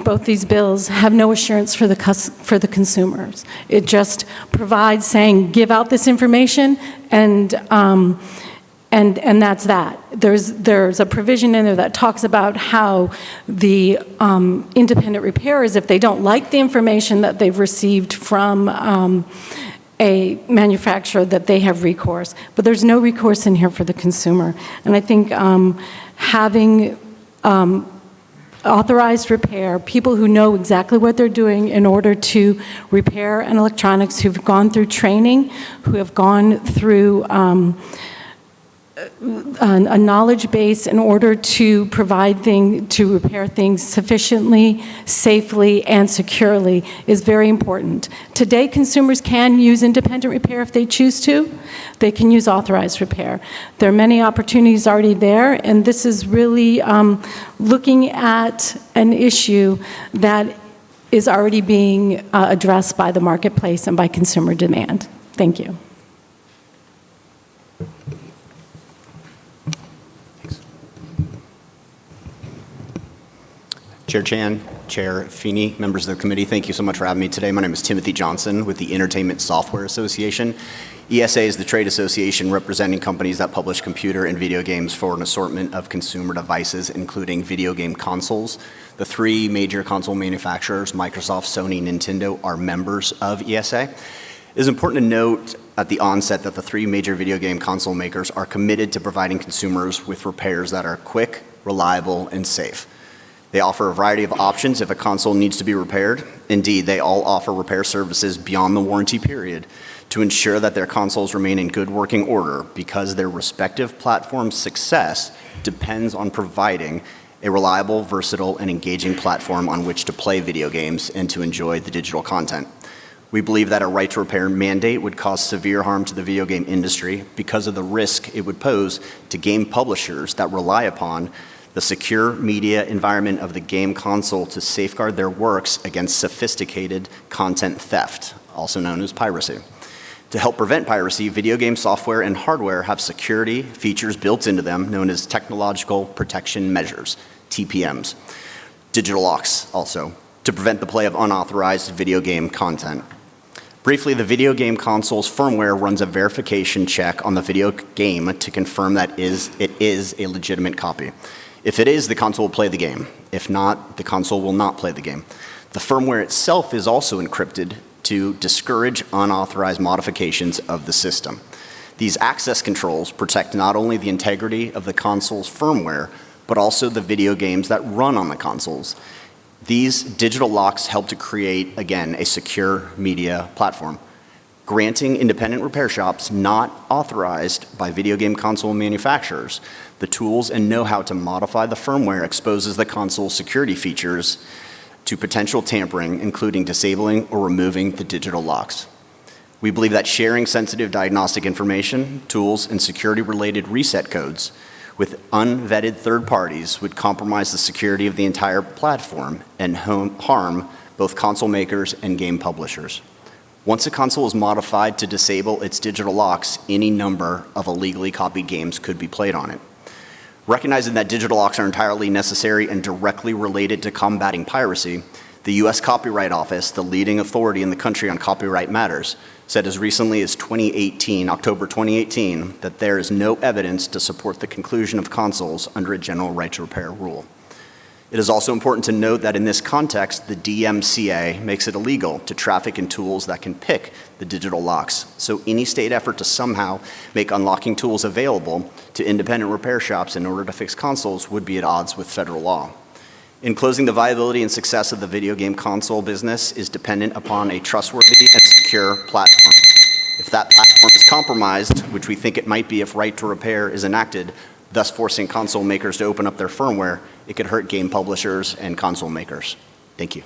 both these bills have no assurance for the consumers. It just provides saying, give out this information, and that's that. There's a provision in there that talks about how the independent repairers, if they don't like the information that they've received from a manufacturer, that they have recourse. But there's no recourse in here for the consumer. And I think having authorized repair, people who know exactly what they're doing in order to repair an electronics, who've gone through training, who have gone through a knowledge base in order to to repair things sufficiently, safely, and securely is very important. Today, consumers can use independent repair if they choose to. They can use authorized repair. There are many opportunities already there, and this is really looking at an issue that is already being addressed by the marketplace and by consumer demand. Thank you. Chair Chan, Chair Feeney, members of the committee, thank you so much for having me today. My name is Timothy Johnson with the Entertainment Software Association. ESA is the trade association representing companies that publish computer and video games for an assortment of consumer devices, including video game consoles. The three major console manufacturers, Microsoft, Sony, and Nintendo, are members of ESA. It is important to note at the onset that the three major video game console makers are committed to providing consumers with repairs that are quick, reliable, and safe. They offer a variety of options if a console needs to be repaired. Indeed, they all offer repair services beyond the warranty period to ensure that their consoles remain in good working order, because their respective platform's success depends on providing a reliable, versatile, and engaging platform on which to play video games and to enjoy the digital content. We believe that a right to repair mandate would cause severe harm to the video game industry because of the risk it would pose to game publishers that rely upon the secure media environment of the game console to safeguard their works against sophisticated content theft, also known as piracy. To help prevent piracy, video game software and hardware have security features built into them known as technological protection measures, TPMs. Digital locks also, to prevent the play of unauthorized video game content. Briefly, the video game console's firmware runs a verification check on the video game to confirm that it is a legitimate copy. If it is, the console will play the game. If not, the console will not play the game. The firmware itself is also encrypted to discourage unauthorized modifications of the system. These access controls protect not only the integrity of the console's firmware, but also the video games that run on the consoles. These digital locks help to create, again, a secure media platform, granting independent repair shops not authorized by video game console manufacturers the tools and know-how to modify the firmware exposes the console's security features to potential tampering, including disabling or removing the digital locks. We believe that sharing sensitive diagnostic information, tools, and security-related reset codes with unvetted third parties would compromise the security of the entire platform and harm both console makers and game publishers. Once a console is modified to disable its digital locks, any number of illegally copied games could be played on it. Recognizing that digital locks are entirely necessary and directly related to combating piracy, the U.S. Copyright Office, the leading authority in the country on copyright matters, said as recently as October 2018, that there is no evidence to support the conclusion of consoles under a general right to repair rule. It is also important to note that in this context, the DMCA makes it illegal to traffic in tools that can pick the digital locks. So any state effort to somehow make unlocking tools available to independent repair shops in order to fix consoles would be at odds with federal law. In closing, the viability and success of the video game console business is dependent upon a trustworthy and secure platform. If that platform is compromised, which we think it might be if right to repair is enacted, thus forcing console makers to open up their firmware, it could hurt game publishers and console makers. Thank you.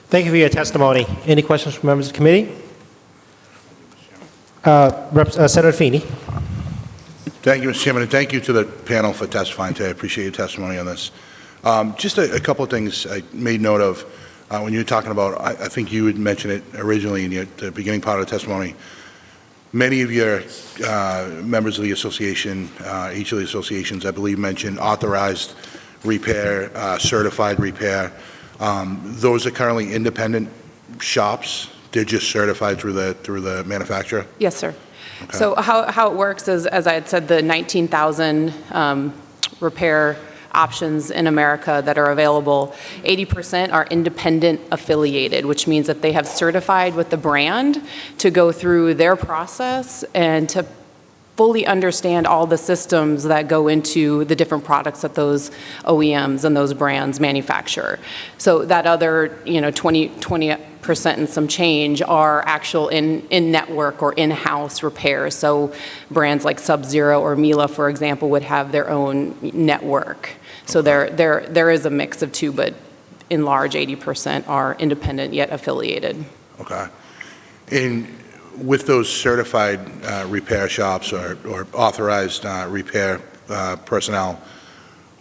Thank you for your testimony. Any questions from members of the committee? Senator Feeney. Thank you, Mr. Chairman, and thank you to the panel for testifying today. I appreciate your testimony on this. Just a couple of things I made note of when you were talking about, I think you had mentioned it originally in the beginning part of the testimony. Many of your members of the association, each of the associations, I believe, mentioned authorized repair, certified repair. Those are currently independent shops. They're just certified through the manufacturer? Yes, sir. Okay. So how it works is, as I had said, the 19,000 repair options in America that are available, 80% are independent affiliated, which means that they have certified with the brand to go through their process and to fully understand all the systems that go into the different products that those OEMs and those brands manufacture. So that other, 20% and some change are actual in-network or in-house repairs. So brands like Sub-Zero or Miele, for example, would have their own network. So there is a mix of two, but in large, 80% are independent yet affiliated. Okay. And with those certified repair shops or authorized repair personnel,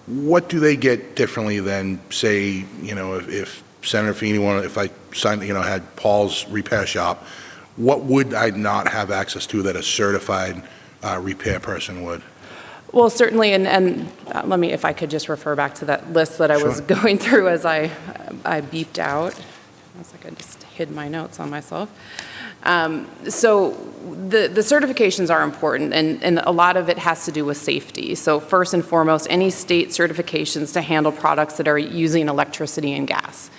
what do they get differently than, say, if Senator Feeney if I signed, had Paul's repair shop, what would I not have access to that a certified repair person would? Well, certainly, and let me, if I could just refer back to that list that I was going through as I beeped out. It's like I just hid my notes on myself. So the certifications are important, and a lot of it has to do with safety. So first and foremost, any state certifications to handle products that are using electricity and gas.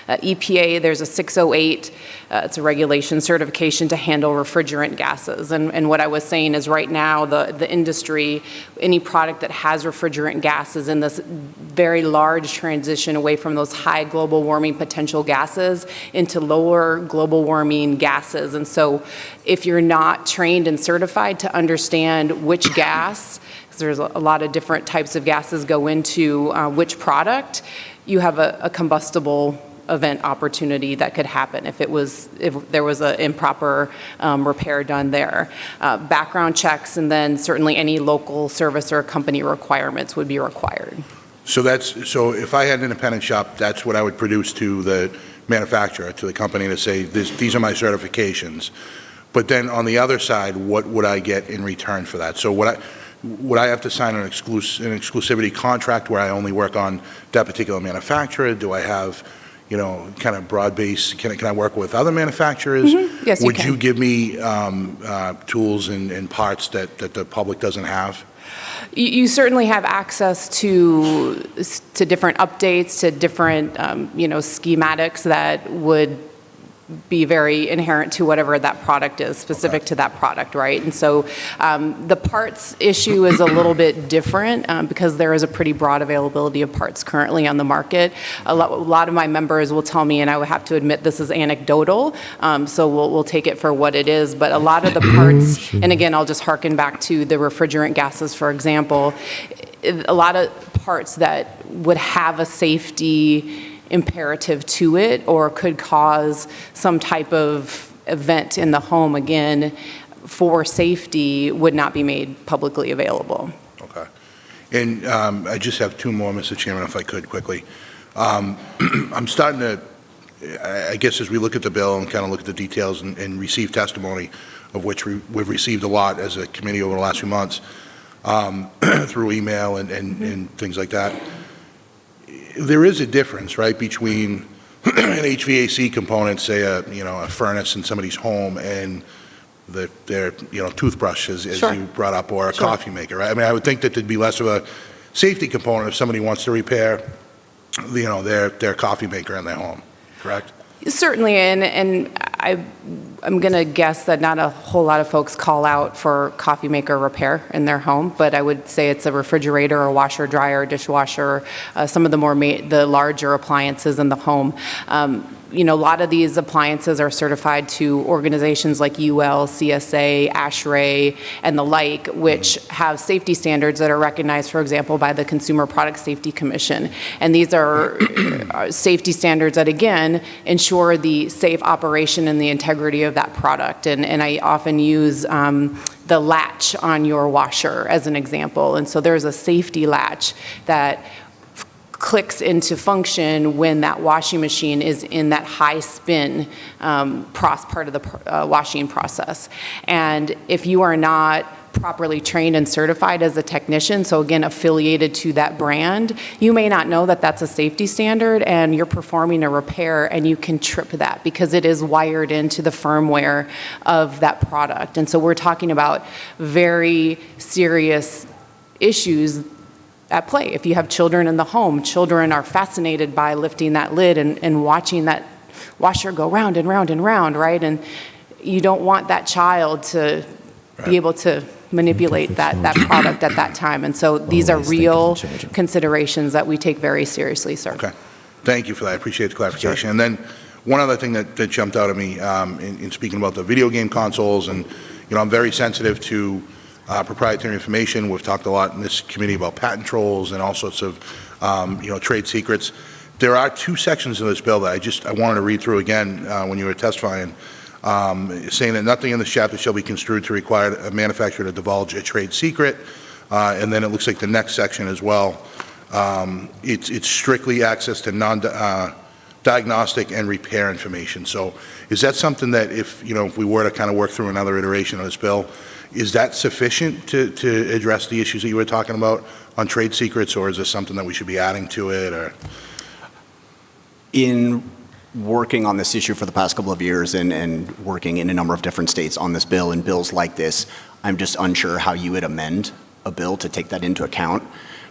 EPA, there's a 608, it's a regulation certification to handle refrigerant gases. And what I was saying is right now, the industry, any product that has refrigerant gases in this very large transition away from those high global warming potential gases into lower global warming gases. And so if you're not trained and certified to understand which gas, because there's a lot of different types of gases go into which product, you have a combustible event opportunity that could happen if there was an improper repair done there. Background checks, and then certainly any local service or company requirements would be required. So if I had an independent shop, that's what I would produce to the manufacturer, to the company, to say, these are my certifications. But then on the other side, what would I get in return for that? So would I have to sign an exclusivity contract where I only work on that particular manufacturer? Do I have, kind of broad base? Can I work with other manufacturers? Mm-hmm. Yes, would you can. you give me tools and parts that the public doesn't have? You certainly have access to different updates, to different schematics that would be very inherent to whatever that product is, specific to that product, right? And so the parts issue is a little bit different because there is a pretty broad availability of parts currently on the market. A lot of my members will tell me, and I would have to admit this is anecdotal, so we'll take it for what it is, but a lot of the parts, and again, I'll just harken back to the refrigerant gases, for example, a lot of parts that would have a safety imperative to it or could cause some type of event in the home, again, for safety, would not be made publicly available. Okay. And I just have two more, Mr. Chairman, if I could quickly. I'm starting to, I guess as we look at the bill and kind of look at the details and receive testimony, of which we've received a lot as a committee over the last few months, through email and things like that, there is a difference, right, between an HVAC component, say a furnace in somebody's home, and their toothbrush, as Sure. you brought up, or a Sure. coffee maker, right? I mean, I would think that there'd be less of a safety component if somebody wants to repair, their coffee maker in their home, correct? Certainly, and I'm going to guess that not a whole lot of folks call out for coffee maker repair in their home, but I would say it's a refrigerator, a washer, dryer, dishwasher, some of the larger appliances in the home. A lot of these appliances are certified to organizations like UL, CSA, ASHRAE, and the like, which have safety standards that are recognized, for example, by the Consumer Product Safety Commission. And these are safety standards that, again, ensure the safe operation and the integrity of that product. And I often use the latch on your washer as an example. And so there's a safety latch that clicks into function when that washing machine is in that high spin part of the washing process. And if you are not properly trained and certified as a technician, so again, affiliated to that brand, you may not know that that's a safety standard and you're performing a repair and you can trip that because it is wired into the firmware of that product. And so we're talking about very serious issues at play. If you have children in the home, children are fascinated by lifting that lid and watching that washer go round and round and round, right? And you don't want that child to be able to manipulate that product at that time. And so these are real considerations that we take very seriously, sir. Okay. Thank you for that. I appreciate the clarification. Sure. And then one other thing that jumped out at me in speaking about the video game consoles, and I'm very sensitive to proprietary information. We've talked a lot in this committee about patent trolls and all sorts of, trade secrets. There are two sections of this bill that I wanted to read through again when you were testifying, saying that nothing in this chapter shall be construed to require a manufacturer to divulge a trade secret. And then it looks like the next section as well. It's strictly access to diagnostic and repair information. So is that something that if we were to kind of work through another iteration of this bill, is that sufficient to address the issues that you were talking about on trade secrets, or is this something that we should be adding to it? Or in working on this issue for the past couple of years and working in a number of different states on this bill and bills like this, I'm just unsure how you would amend a bill to take that into account.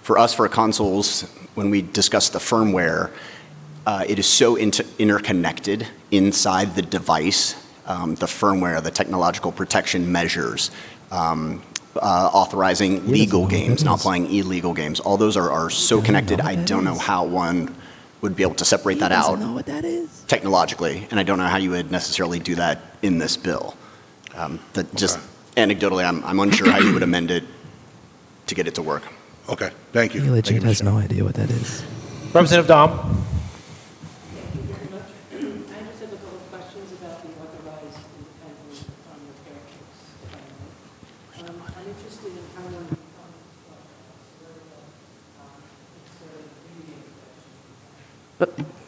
For us, for consoles, when we discuss the firmware, it is so interconnected inside the device, the firmware, the technological protection measures, authorizing legal games, not playing illegal games. All those are so connected. I don't know how one would be able to separate that out know what that is. technologically, and I don't know how you would necessarily do that in this bill. Just anecdotally, I'm unsure how you would amend it to get it to work. Okay, thank you. He legit has no idea what that is. Representative Dom.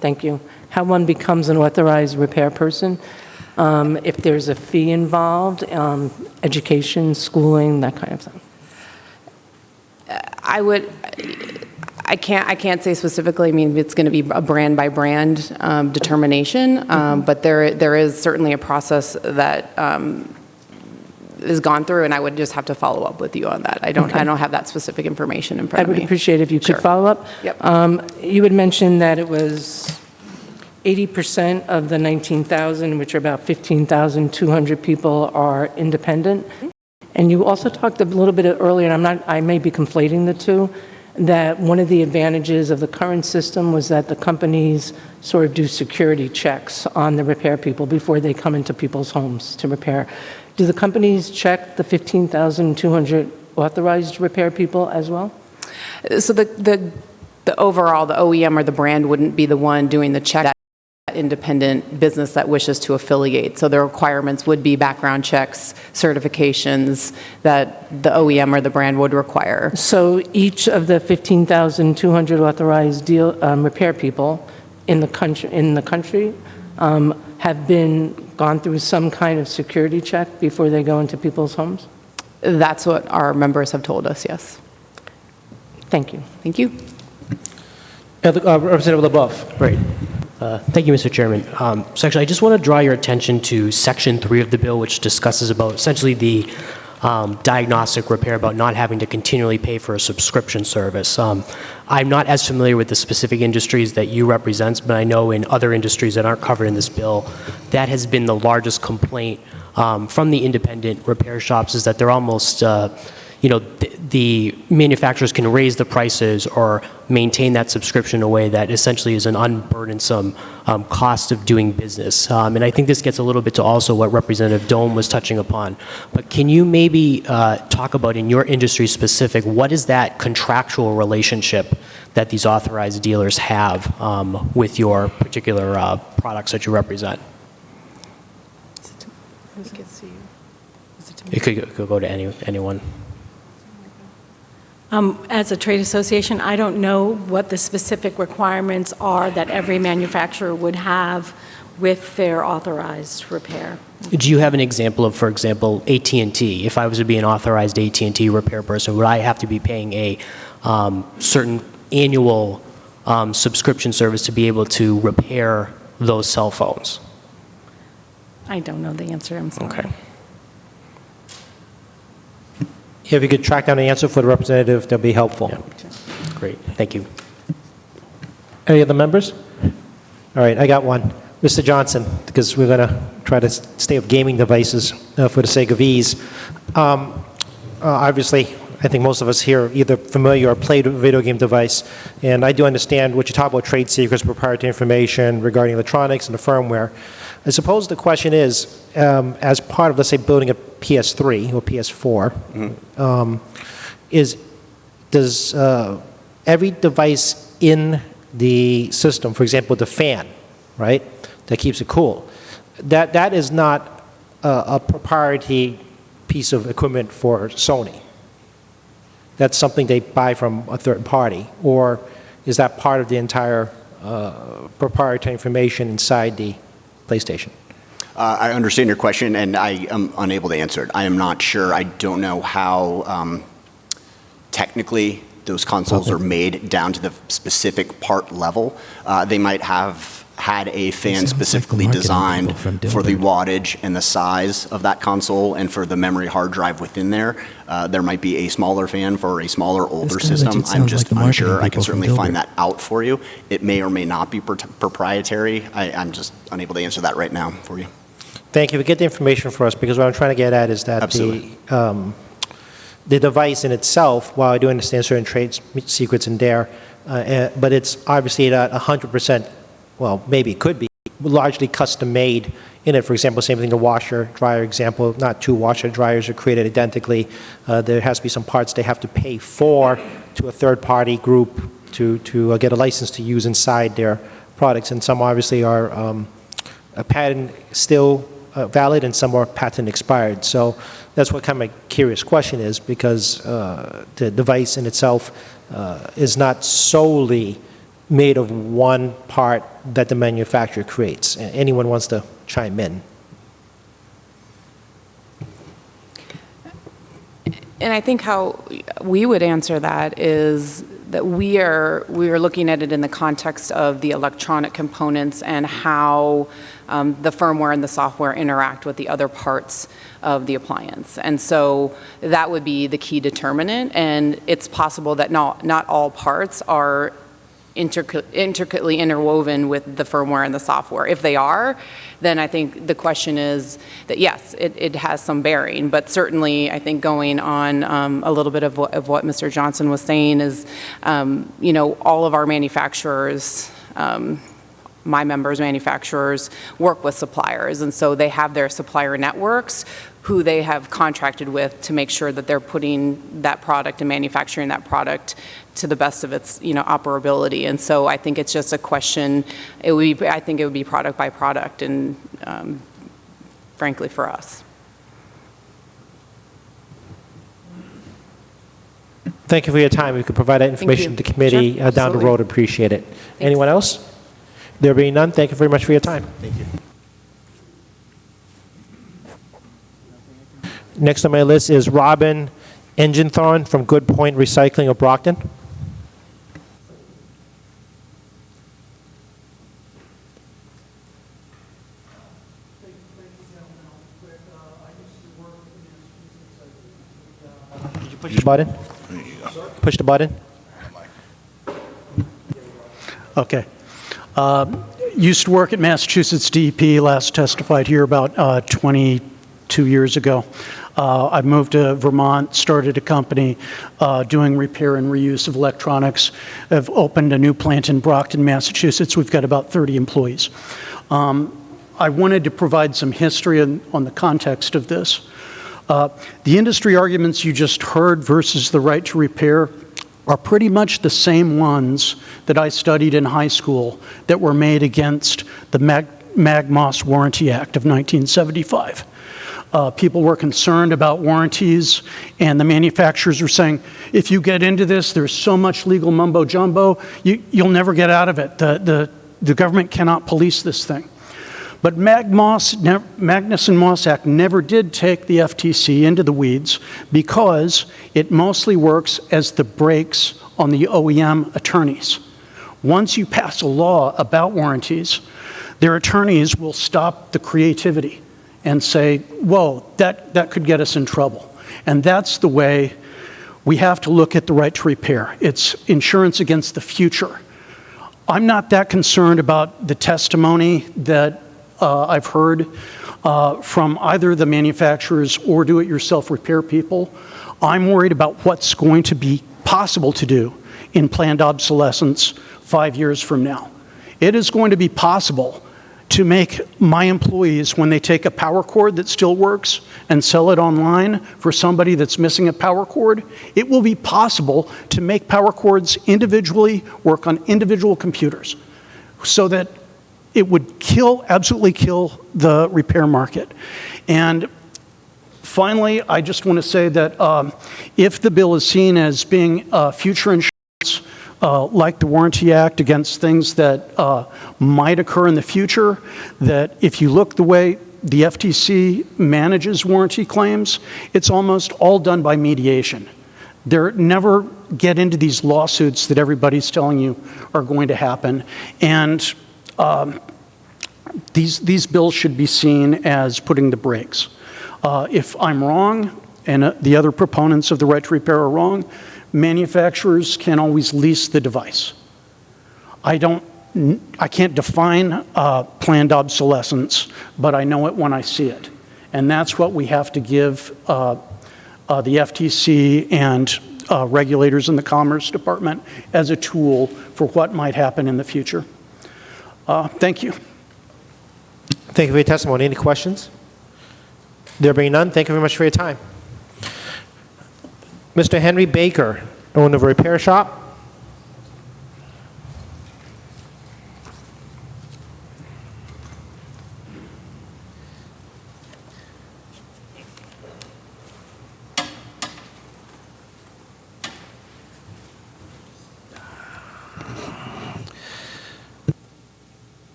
Thank you. How one becomes an authorized repair person, if there's a fee involved, education, schooling, that kind of thing. I can't say specifically. I mean, it's going to be a brand by brand determination, but there is certainly a process that is gone through, and I would just have to follow up with you on that. I don't have that specific information in front of me. I would appreciate if you could follow up. Yep. You had mentioned that it was 80% of the 19,000, which are about 15,200 people, are independent. And you also talked a little bit earlier, and I may be conflating the two, that one of the advantages of the current system was that the companies sort of do security checks on the repair people before they come into people's homes to repair. Do the companies check the 15,200 authorized repair people as well? So the overall, the OEM or the brand wouldn't be the one doing the check. That independent business that wishes to affiliate. So the requirements would be background checks, certifications that the OEM or the brand would require. So each of the 15,200 authorized repair people in the country have gone through some kind of security check before they go into people's homes? That's what our members have told us, yes. Thank you. Thank you. Representative LaBeouf. Right. Thank you, Mr. Chairman. So actually, I just want to draw your attention to Section 3 of the bill, which discusses about essentially the diagnostic repair, about not having to continually pay for a subscription service. I'm not as familiar with the specific industries that you represent, but I know in other industries that aren't covered in this bill, that has been the largest complaint from the independent repair shops, is that they're almost the manufacturers can raise the prices or maintain that subscription in a way that essentially is an unburdensome cost of doing business. And I think this gets a little bit to also what Representative Dohm was touching upon. But can you maybe talk about, in your industry specific, what is that contractual relationship that these authorized dealers have with your particular products that you represent? It could go to anyone. As a trade association, I don't know what the specific requirements are that every manufacturer would have with their authorized repair. Do you have an example of, for example, AT&T? If I was to be an authorized AT&T repair person, would I have to be paying a certain annual subscription service to be able to repair those cell phones? I don't know the answer, I'm sorry. Okay. If you could track down the answer for the representative, that'd be helpful. Yeah. Great, thank you. Any other members? All right, I got one. Mr. Johnson, because we're going to try to stay with gaming devices for the sake of ease. Obviously, I think most of us here are either familiar or played a video game device, and I do understand what you talk about, trade secrets, proprietary information regarding electronics and the firmware. I suppose the question is, as part of, let's say, building a PS3 or PS4, does every device in the system, for example, the fan, right, that keeps it cool, that is not a proprietary piece of equipment for Sony? That's something they buy from a third party, or is that part of the entire proprietary information inside the PlayStation? I understand your question, and I am unable to answer it. I am not sure. I don't know how technically those consoles are made down to the specific part level. They might have had a fan specifically designed for the wattage and the size of that console and for the memory hard drive within there. There might be a smaller fan for a smaller, older system. I'm just unsure. I can certainly find that out for you. It may or may not be proprietary. I'm just unable to answer that right now for you. Thank you. We get the information for us, because what I'm trying to get at is that the device in itself, while I do understand certain trade secrets in there, but it's obviously not 100%, well, maybe it could be, largely custom made in it. For example, same thing, the washer, dryer example, not two washer dryers are created identically. There has to be some parts they have to pay for to a third-party group to get a license to use inside their products, and some obviously are a patent still valid and some are patent expired. So that's what kind of my curious question is, because the device in itself is not solely made of one part that the manufacturer creates. Anyone wants to chime in? And I think how we would answer that is that we are looking at it in the context of the electronic components and how the firmware and the software interact with the other parts of the appliance. And so that would be the key determinant. And it's possible that not all parts are intricately interwoven with the firmware and the software. If they are, then I think the question is that yes, it has some bearing, but certainly I think going on a little bit of what Mr. Johnson was saying is, all of our manufacturers, my members' manufacturers, work with suppliers, and so they have their supplier networks who they have contracted with to make sure that they're putting that product and manufacturing that product to the best of its operability. And so I think it's just a question. I think it would be product by product, and frankly for us. Thank you for your time. We could provide that information to the committee down the road. Appreciate it. Thanks. Anyone else? There being none, thank you very much for your time. Thank you. Next on my list is Robin Thorn from Good Point Recycling of Brockton. Did you push the button? Push the button. Okay. Used to work at Massachusetts DEP, last testified here about 22 years ago. I moved to Vermont, started a company doing repair and reuse of electronics. I've opened a new plant in Brockton, Massachusetts. We've got about 30 employees. I wanted to provide some history on the context of this. The industry arguments you just heard versus the right to repair are pretty much the same ones that I studied in high school that were made against the Mag-Moss Warranty Act of 1975. People were concerned about warranties, and the manufacturers were saying, if you get into this, there's so much legal mumbo-jumbo, you'll never get out of it. The government cannot police this thing. But Magnuson-Moss Act never did take the FTC into the weeds because it mostly works as the brakes on the OEM attorneys. Once you pass a law about warranties, their attorneys will stop the creativity and say, whoa, that could get us in trouble. And that's the way we have to look at the right to repair. It's insurance against the future. I'm not that concerned about the testimony that I've heard from either the manufacturers or do-it-yourself repair people. I'm worried about what's going to be possible to do in planned obsolescence 5 years from now. It is going to be possible to make my employees, when they take a power cord that still works and sell it online for somebody that's missing a power cord, it will be possible to make power cords individually work on individual computers so that it would absolutely kill the repair market. And finally, I just want to say that if the bill is seen as being future insurance, like the Warranty Act, against things that might occur in the future, that if you look the way the FTC manages warranty claims, it's almost all done by mediation. They're never get into these lawsuits that everybody's telling you are going to happen. And these bills should be seen as putting the brakes. If I'm wrong and the other proponents of the right to repair are wrong, manufacturers can always lease the device. I can't define planned obsolescence, but I know it when I see it. And that's what we have to give the FTC and regulators in the Commerce Department as a tool for what might happen in the future. Thank you. Thank you for your testimony. Any questions? There being none, thank you very much for your time. Mr. Henry Baker, owner of a repair shop.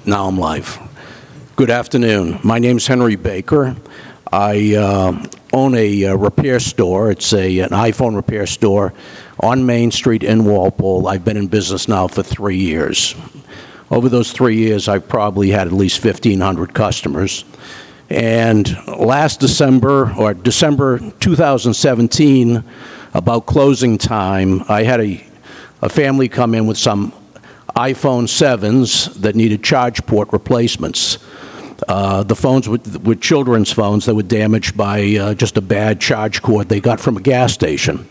Now I'm live. Good afternoon. My name's Henry Baker. I own a repair store. It's an iPhone repair store on Main Street in Walpole. I've been in business now for 3 years. Over those 3 years, I've probably had at least 1,500 customers. And last December, or December 2017, about closing time, I had a family come in with some iPhone 7s that needed charge port replacements. The phones were children's phones that were damaged by just a bad charge cord they got from a gas station.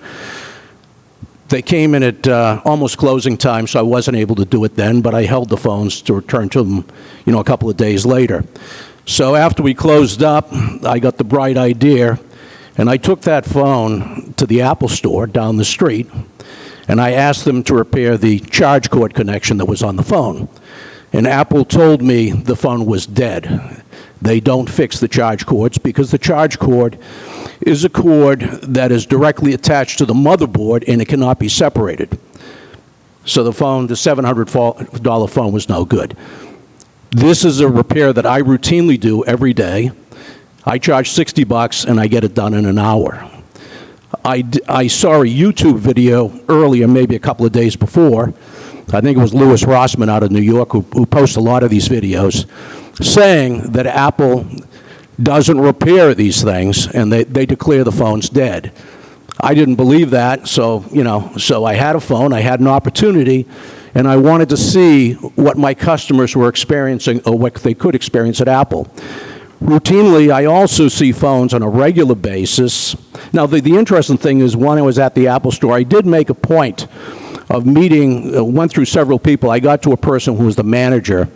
They came in at almost closing time, so I wasn't able to do it then, but I held the phones to return to them, a couple of days later. So after we closed up, I got the bright idea, and I took that phone to the Apple store down the street, and I asked them to repair the charge cord connection that was on the phone. And Apple told me the phone was dead. They don't fix the charge cords because the charge cord is a cord that is directly attached to the motherboard and it cannot be separated. So the $700 phone was no good. This is a repair that I routinely do every day. I charge $60 and I get it done in an hour. I saw a YouTube video earlier, maybe a couple of days before. I think it was Louis Rossman out of New York who posts a lot of these videos, saying that Apple doesn't repair these things and they declare the phone's dead. I didn't believe that, so I had a phone, I had an opportunity, and I wanted to see what my customers were experiencing or what they could experience at Apple. Routinely, I also see phones on a regular basis. Now, the interesting thing is when I was at the Apple store, I did make a point of meeting, went through several people. I got to a person who was the manager,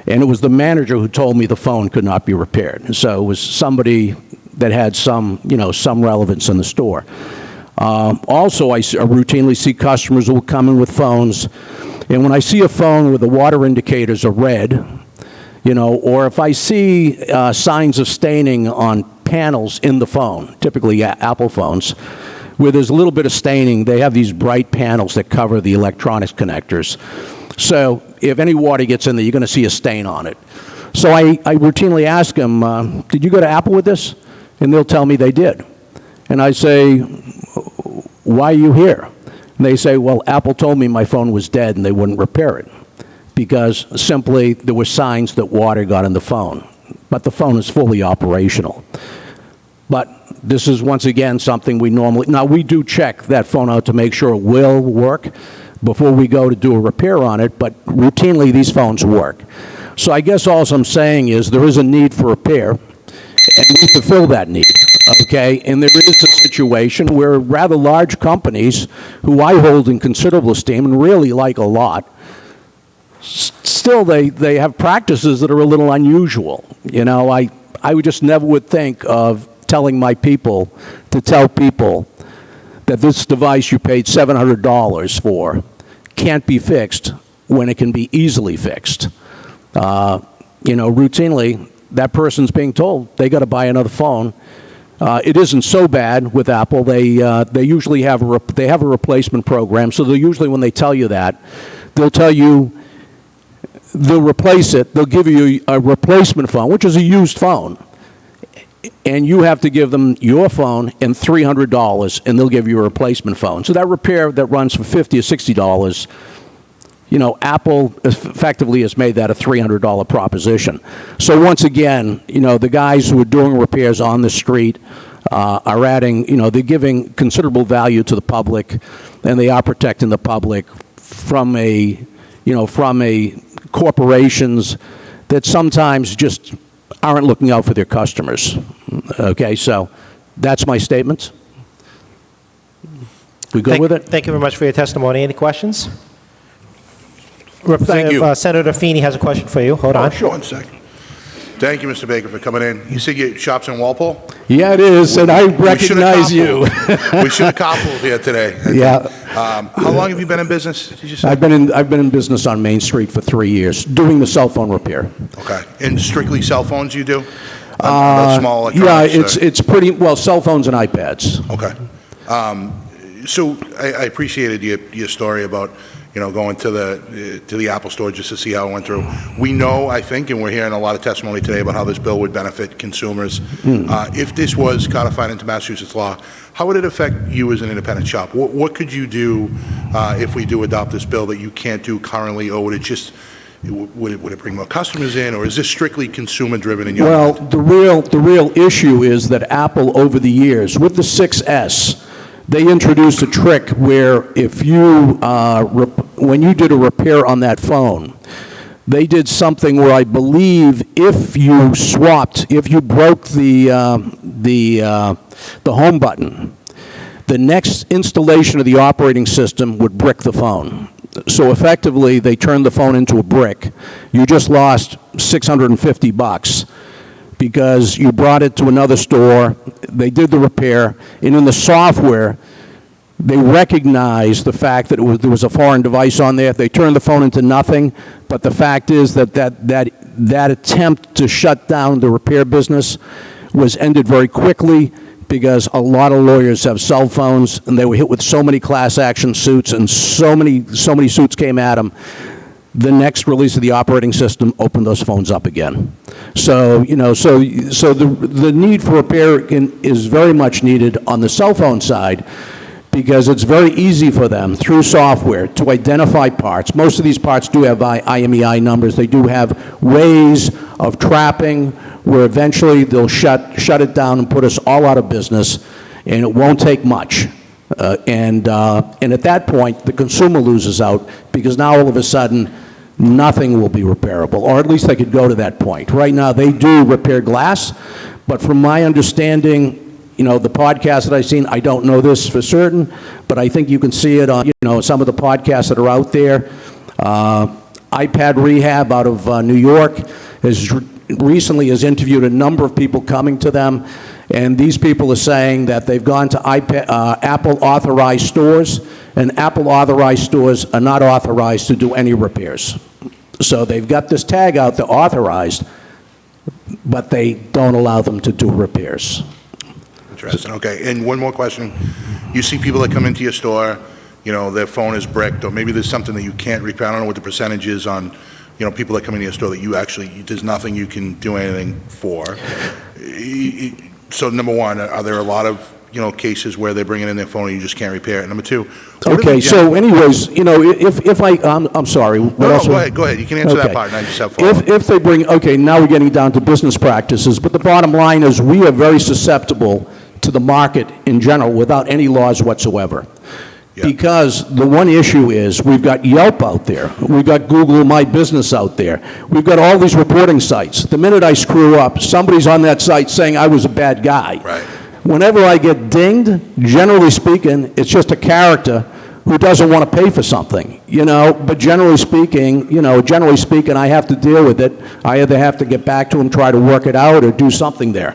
and it was the manager who told me the phone could not be repaired. And so it was somebody that had some relevance in the store. Also, I routinely see customers who will come in with phones, and when I see a phone where the water indicators are red, or if I see signs of staining on panels in the phone, typically Apple phones, where there's a little bit of staining, they have these bright panels that cover the electronics connectors. So if any water gets in there, you're going to see a stain on it. So I routinely ask them, did you go to Apple with this? And they'll tell me they did. And I say, why are you here? And they say, well, Apple told me my phone was dead and they wouldn't repair it because simply there were signs that water got in the phone. But the phone is fully operational. But this is, once again, something we do check that phone out to make sure it will work before we go to do a repair on it, but routinely these phones work. So I guess all I'm saying is there is a need for repair, and we fulfill that need, okay? And there is a situation where rather large companies, who I hold in considerable esteem and really like a lot, still they have practices that are a little unusual. I would just never would think of telling my people to tell people that this device you paid $700 for can't be fixed when it can be easily fixed. Routinely, that person's being told they got to buy another phone. It isn't so bad with Apple. They usually have a replacement program. So usually when they tell you that, they'll tell you they'll replace it. They'll give you a replacement phone, which is a used phone. and you have to give them your phone and $300, and they'll give you a replacement phone. So that repair that runs for $50 or $60, you know, Apple effectively has made that a $300 proposition. So once again, you know, the guys who are doing repairs on the street are adding, you know, they're giving considerable value to the public, and they are protecting the public from corporations that sometimes just aren't looking out for their customers. Okay, so that's my statement. We go with it? Thank you very much for your testimony. Any questions? Thank you. Senator Feeney has a question for you. Hold on. Sure. 1 second. Thank you, Mr. Baker, for coming in. You said your shop's in Walpole? Yeah, it is, and I recognize you. We should have carpooled here today. Yeah. How long have you been in business, did you say? I've been in business on Main Street for 3 years, doing the cell phone repair. Okay. And strictly cell phones you do? Small yeah, electronics? it's pretty, well, cell phones and iPads. Okay. So I appreciated your story about, you know, going to the Apple store just to see how it went through. We know, I think, and we're hearing a lot of testimony today about how this bill would benefit consumers. If this was codified into Massachusetts law, how would it affect you as an independent shop? What could you do if we do adopt this bill that you can't do currently, or would it just would it bring more customers in, or is this strictly consumer driven in your Well, mind? the real issue is that Apple over the years, with the 6S, they introduced a trick where if you, when you did a repair on that phone, they did something where I believe if you broke the home button, the next installation of the operating system would brick the phone. So effectively, they turned the phone into a brick. You just lost $650. Because you brought it to another store, they did the repair, and in the software, they recognized the fact that there was a foreign device on there. They turned the phone into nothing, but the fact is that attempt to shut down the repair business was ended very quickly because a lot of lawyers have cell phones, and they were hit with so many class action suits, and so many suits came at them. The next release of the operating system opened those phones up again. So, you know, so the need for repair is very much needed on the cell phone side, because it's very easy for them through software to identify parts. Most of these parts do have IMEI numbers. They do have ways of trapping where eventually they'll shut it down and put us all out of business, and it won't take much. And at that point, the consumer loses out, because now all of a sudden, nothing will be repairable, or at least they could go to that point. Right now, they do repair glass, but from my understanding, you know, the podcast that I've seen, I don't know this for certain, but I think you can see it on, you know, some of the podcasts that are out there. iPad Rehab out of New York recently has interviewed a number of people coming to them, and these people are saying that they've gone to Apple authorized stores, and Apple authorized stores are not authorized to do any repairs. So they've got this tag out, they're authorized, but they don't allow them to do repairs. Interesting. Okay. And one more question. You see people that come into your store, you know, their phone is bricked, or maybe there's something that you can't repair. I don't know what the percentage is on, you know, people that come into your store that you actually, there's nothing you can do anything for. So number one, are there a lot of, you know, cases where they're bringing in their phone and you just can't repair it? Number two. Okay, so anyways, you know, if I'm sorry. No, go ahead. You can answer that part, and I just have follow-up. If they bring, okay, now we're getting down to business practices, but the bottom line is we are very susceptible to the market in general without any laws whatsoever. Yeah. Because the one issue is we've got Yelp out there, we've got Google My Business out there, we've got all these reporting sites. The minute I screw up, somebody's on that site saying I was a bad guy. Right. Whenever I get dinged, generally speaking, it's just a character who doesn't want to pay for something, you know, but generally speaking, I have to deal with it. I either have to get back to him, try to work it out, or do something there.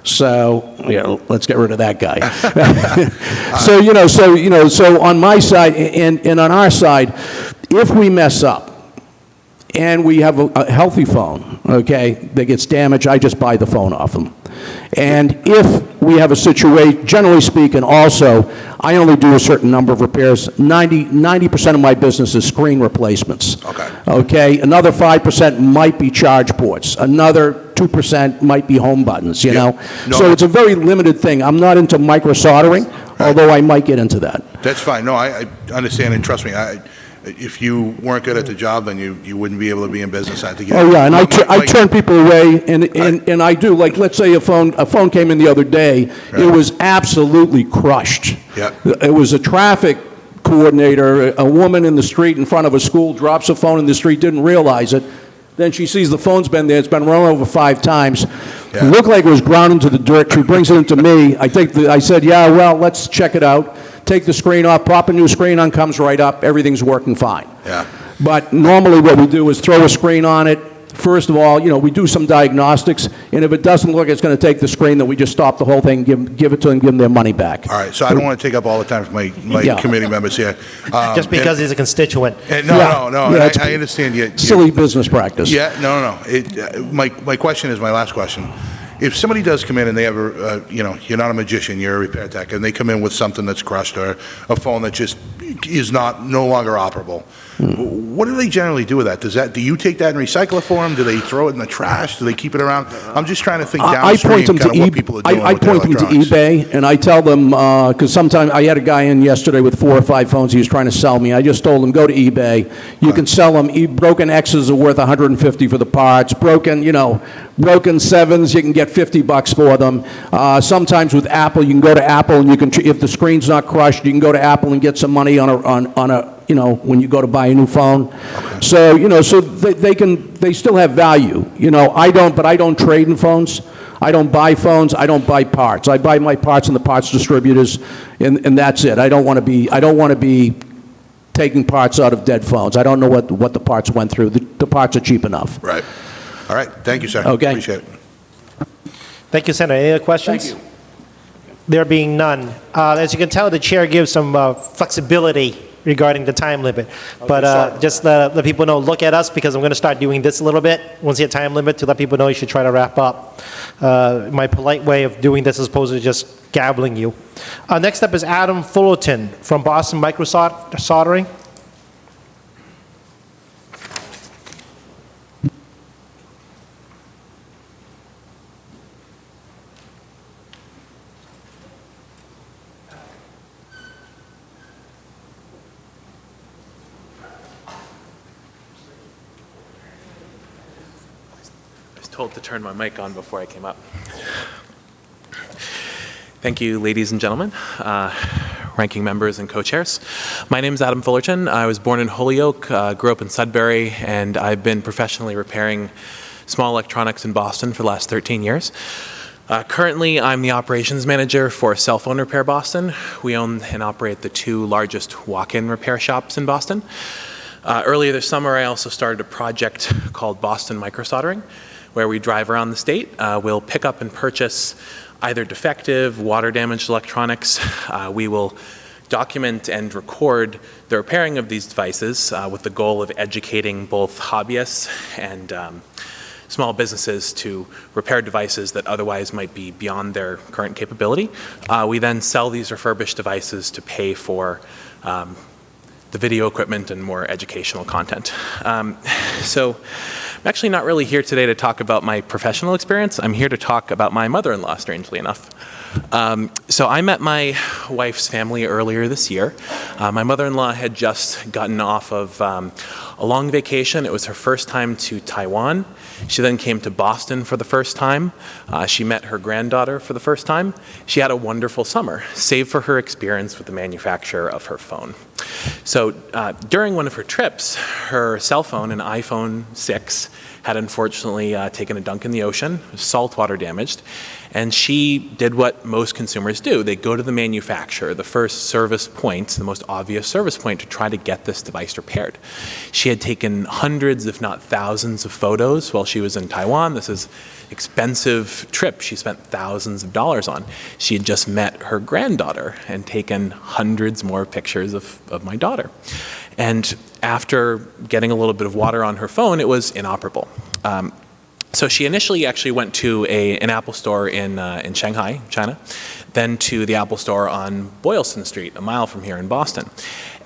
So, you know, let's get rid of that guy. So on my side and on our side, if we mess up and we have a healthy phone, okay, that gets damaged, I just buy the phone off them. And if we have a situation, generally speaking, also, I only do a certain number of repairs. 90% of my business is screen replacements. Okay. Okay. Another 5% might be charge ports. Another 2% might be home buttons, you know? No, So it's a very limited thing. I'm not into micro soldering, although I might get into that. That's fine. No, I understand, and trust me, if you weren't good at the job, then you wouldn't be able to be in business. I think. Oh, yeah, and I turn people away, and I do. Like, let's say a phone came in the other day. Right. It was absolutely crushed. Yeah. It was a traffic coordinator, a woman in the street in front of a school, drops a phone in the street, didn't realize it. Then she sees the phone's been there. It's been run over 5 times. It looked like it was ground into the dirt. She brings it into me. I said, yeah, well, let's check it out. Take the screen off, pop a new screen on, comes right up. Everything's working fine. Yeah. But normally what we do is throw a screen on it. First of all, we do some diagnostics, and if it doesn't look it's going to take the screen, then we just stop the whole thing, give it to them, give them their money back. All right, so I don't want to take up all the time for my committee members here. Just because he's a constituent. No, I understand you. Silly business practice. Yeah, no. My question is my last question. If somebody does come in and they have you're not a magician, you're a repair tech, and they come in with something that's crushed or a phone that just is no longer operable, what do they generally do with that? Do you take that and recycle it for them? Do they throw it in the trash? Do they keep it around? I'm just trying to think downstream kind of what people are doing I with their point them to electronics. eBay, and I tell them, because sometimes I had a guy in yesterday with 4 or 5 phones he was trying to sell me. I just told him, go to eBay. You can sell them. Broken X's are worth $150 for the parts. Broken 7s, you can get $50 for them. Sometimes with Apple, you can go to Apple, and you can, if the screen's not crushed, you can go to Apple and get some money on a when you go to buy a new phone. So, so they still have value. I don't trade in phones. I don't buy phones. I don't buy parts. I buy my parts in the parts distributors, and that's it. I don't want to be taking parts out of dead phones. I don't know what the parts went through. The parts are cheap enough. Right. All right. Thank you, sir. Okay. Appreciate it. Thank you, Senator. Any other questions? Thank you. There being none. As you can tell, the chair gives some flexibility regarding the time limit. But just let people know, look at us, because I'm going to start doing this a little bit once you hit time limit to let people know you should try to wrap up. My polite way of doing this as opposed to just gabbling you. Next up is Adam Fullerton from Boston Microsoldering. Told to turn my mic on before I came up. Thank you, ladies and gentlemen, ranking members and co-chairs. My name is Adam Fullerton. I was born in Holyoke, grew up in Sudbury, and I've been professionally repairing small electronics in Boston for the last 13 years. Currently, I'm the operations manager for Cell Phone Repair Boston. We own and operate the 2 largest walk-in repair shops in Boston. Earlier this summer, I also started a project called Boston Microsoldering, where we drive around the state. We'll pick up and purchase either defective, water-damaged electronics. We will document and record the repairing of these devices with the goal of educating both hobbyists and small businesses to repair devices that otherwise might be beyond their current capability. We then sell these refurbished devices to pay for the video equipment and more educational content. So I'm actually not really here today to talk about my professional experience. I'm here to talk about my mother-in-law, strangely enough. So I met my wife's family earlier this year. My mother-in-law had just gotten off of a long vacation. It was her first time to Taiwan. She then came to Boston for the first time. She met her granddaughter for the first time. She had a wonderful summer, save for her experience with the manufacturer of her phone. So during one of her trips, her cell phone, an iPhone 6, had unfortunately taken a dunk in the ocean, saltwater damaged, and she did what most consumers do. They go to the manufacturer, the first service point, the most obvious service point, to try to get this device repaired. She had taken hundreds, if not thousands, of photos while she was in Taiwan. This is expensive trip she spent thousands of dollars on. She had just met her granddaughter and taken hundreds more pictures of my daughter. And after getting a little bit of water on her phone, it was inoperable. So she initially actually went to an Apple store in Shanghai, China, then to the Apple store on Boylston Street, a mile from here in Boston,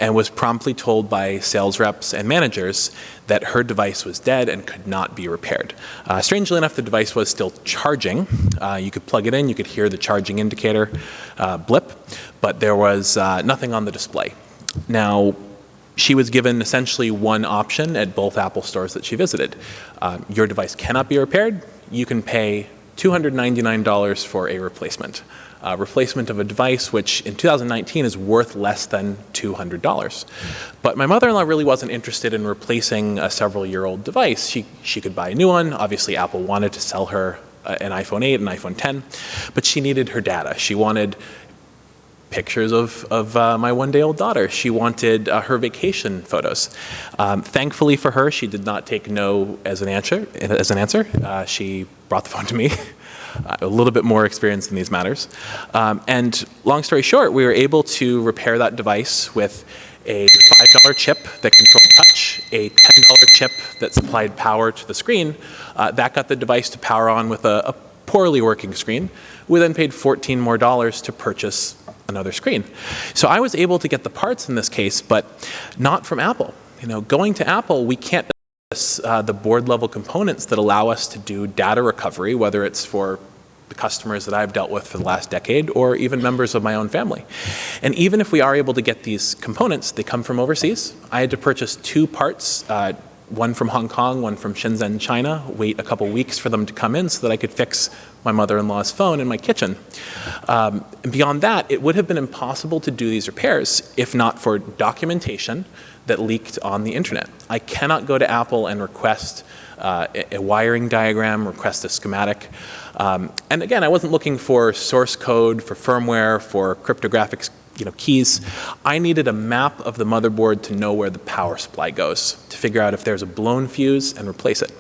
and was promptly told by sales reps and managers that her device was dead and could not be repaired. Strangely enough, the device was still charging. You could plug it in, you could hear the charging indicator blip, but there was nothing on the display. Now, she was given essentially one option at both Apple stores that she visited. Your device cannot be repaired. You can pay $299 for a replacement. Replacement of a device which in 2019 is worth less than $200. But my mother-in-law really wasn't interested in replacing a several-year-old device. She could buy a new one. Obviously, Apple wanted to sell her an iPhone 8, an iPhone 10, but she needed her data. She wanted pictures of my one-day-old daughter. She wanted her vacation photos. Thankfully for her, she did not take no as an answer. She brought the phone to me. A little bit more experience in these matters. And long story short, we were able to repair that device with a $5 chip that controlled touch, a $10 chip that supplied power to the screen. That got the device to power on with a poorly working screen. We then paid $14 more to purchase another screen. So I was able to get the parts in this case, but not from Apple. Going to Apple, we can't the board level components that allow us to do data recovery, whether it's for the customers that I've dealt with for the last decade or even members of my own family. And even if we are able to get these components, they come from overseas. I had to purchase 2 parts, one from Hong Kong, one from Shenzhen, China, wait a couple weeks for them to come in so that I could fix my mother-in-law's phone in my kitchen. And beyond that, it would have been impossible to do these repairs if not for documentation that leaked on the internet. I cannot go to Apple and request a wiring diagram, request a schematic. And again, I wasn't looking for source code, for firmware, for cryptographic keys. I needed a map of the motherboard to know where the power supply goes, to figure out if there's a blown fuse and replace it.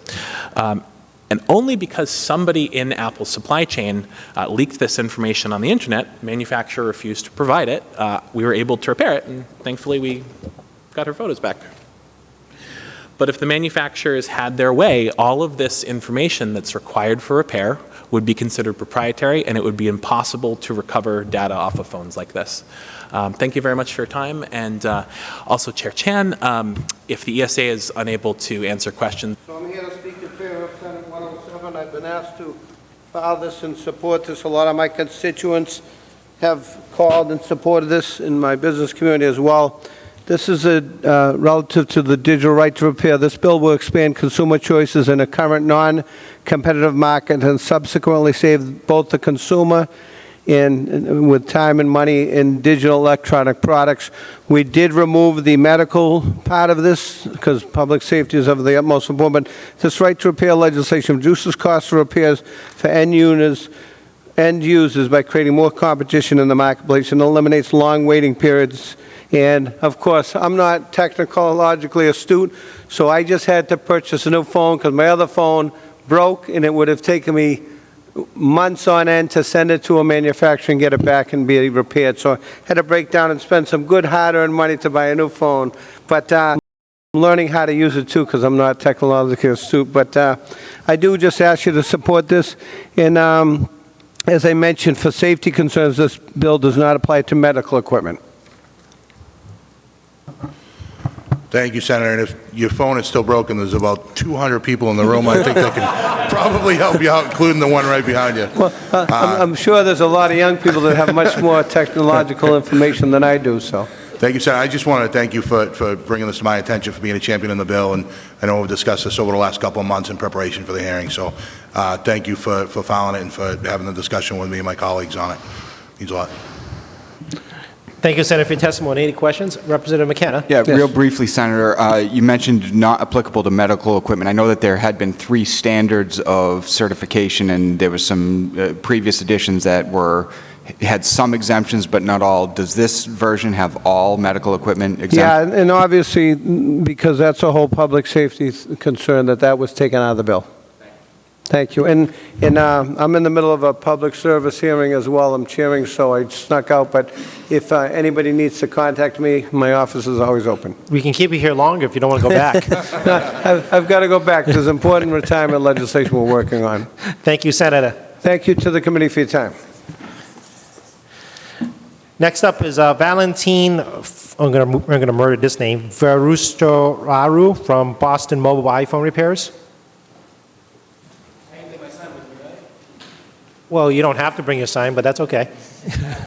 And only because somebody in Apple's supply chain leaked this information on the internet, manufacturer refused to provide it, we were able to repair it, and thankfully we got her photos back. But if the manufacturers had their way, all of this information that's required for repair would be considered proprietary, and it would be impossible to recover data off of phones like this. Thank you very much for your time, and also Chair Chan, if the ESA is unable to answer questions. So I'm here to speak in favor of Senate 107. I've been asked to file this and support this. A lot of my constituents have called and supported this in my business community as well. This is relative to the digital right to repair. This bill will expand consumer choices in a current non-competitive market and subsequently save both the consumer and with time and money in digital electronic products. We did remove the medical part of this because public safety is of the utmost importance. But this right to repair legislation reduces costs of repairs for end users by creating more competition in the marketplace and eliminates long waiting periods. And of course, I'm not technologically astute, so I just had to purchase a new phone because my other phone broke, and it would have taken me months on end to send it to a manufacturer and get it back and be repaired. So I had to break down and spend some good hard-earned money to buy a new phone. But I'm learning how to use it too because I'm not technologically astute. But I do just ask you to support this. And as I mentioned, for safety concerns, this bill does not apply to medical equipment. Thank you, Senator. And if your phone is still broken, there's about 200 people in the room. I think they can probably help you out, including the one right behind you. Well, I'm sure there's a lot of young people that have much more technological information than I do. So, thank you, Senator. I just want to thank you for bringing this to my attention, for being a champion in the bill. And I know we've discussed this over the last couple of months in preparation for the hearing. So thank you for filing it and for having the discussion with me and my colleagues on it. It means a lot. Thank you, Senator, for your testimony. Any questions? Representative McKenna. Yeah, real briefly, Senator, you mentioned not applicable to medical equipment. I know that there had been 3 standards of certification, and there was some previous editions that had some exemptions, but not all. Does this version have all medical equipment exempt? Yeah, and obviously, because that's a whole public safety concern, that was taken out of the bill. Thank you. And I'm in the middle of a public service hearing as well. I'm chairing, so I snuck out. But if anybody needs to contact me, my office is always open. We can keep you here longer if you don't want to go back. I've got to go back. There's important retirement legislation we're working on. Thank you, Senator. Thank you to the committee for your time. Next up is Valentin, I'm going to murder this name, Verustoraru from Boston Mobile iPhone Repairs. Well, you don't have to bring your sign, but that's okay.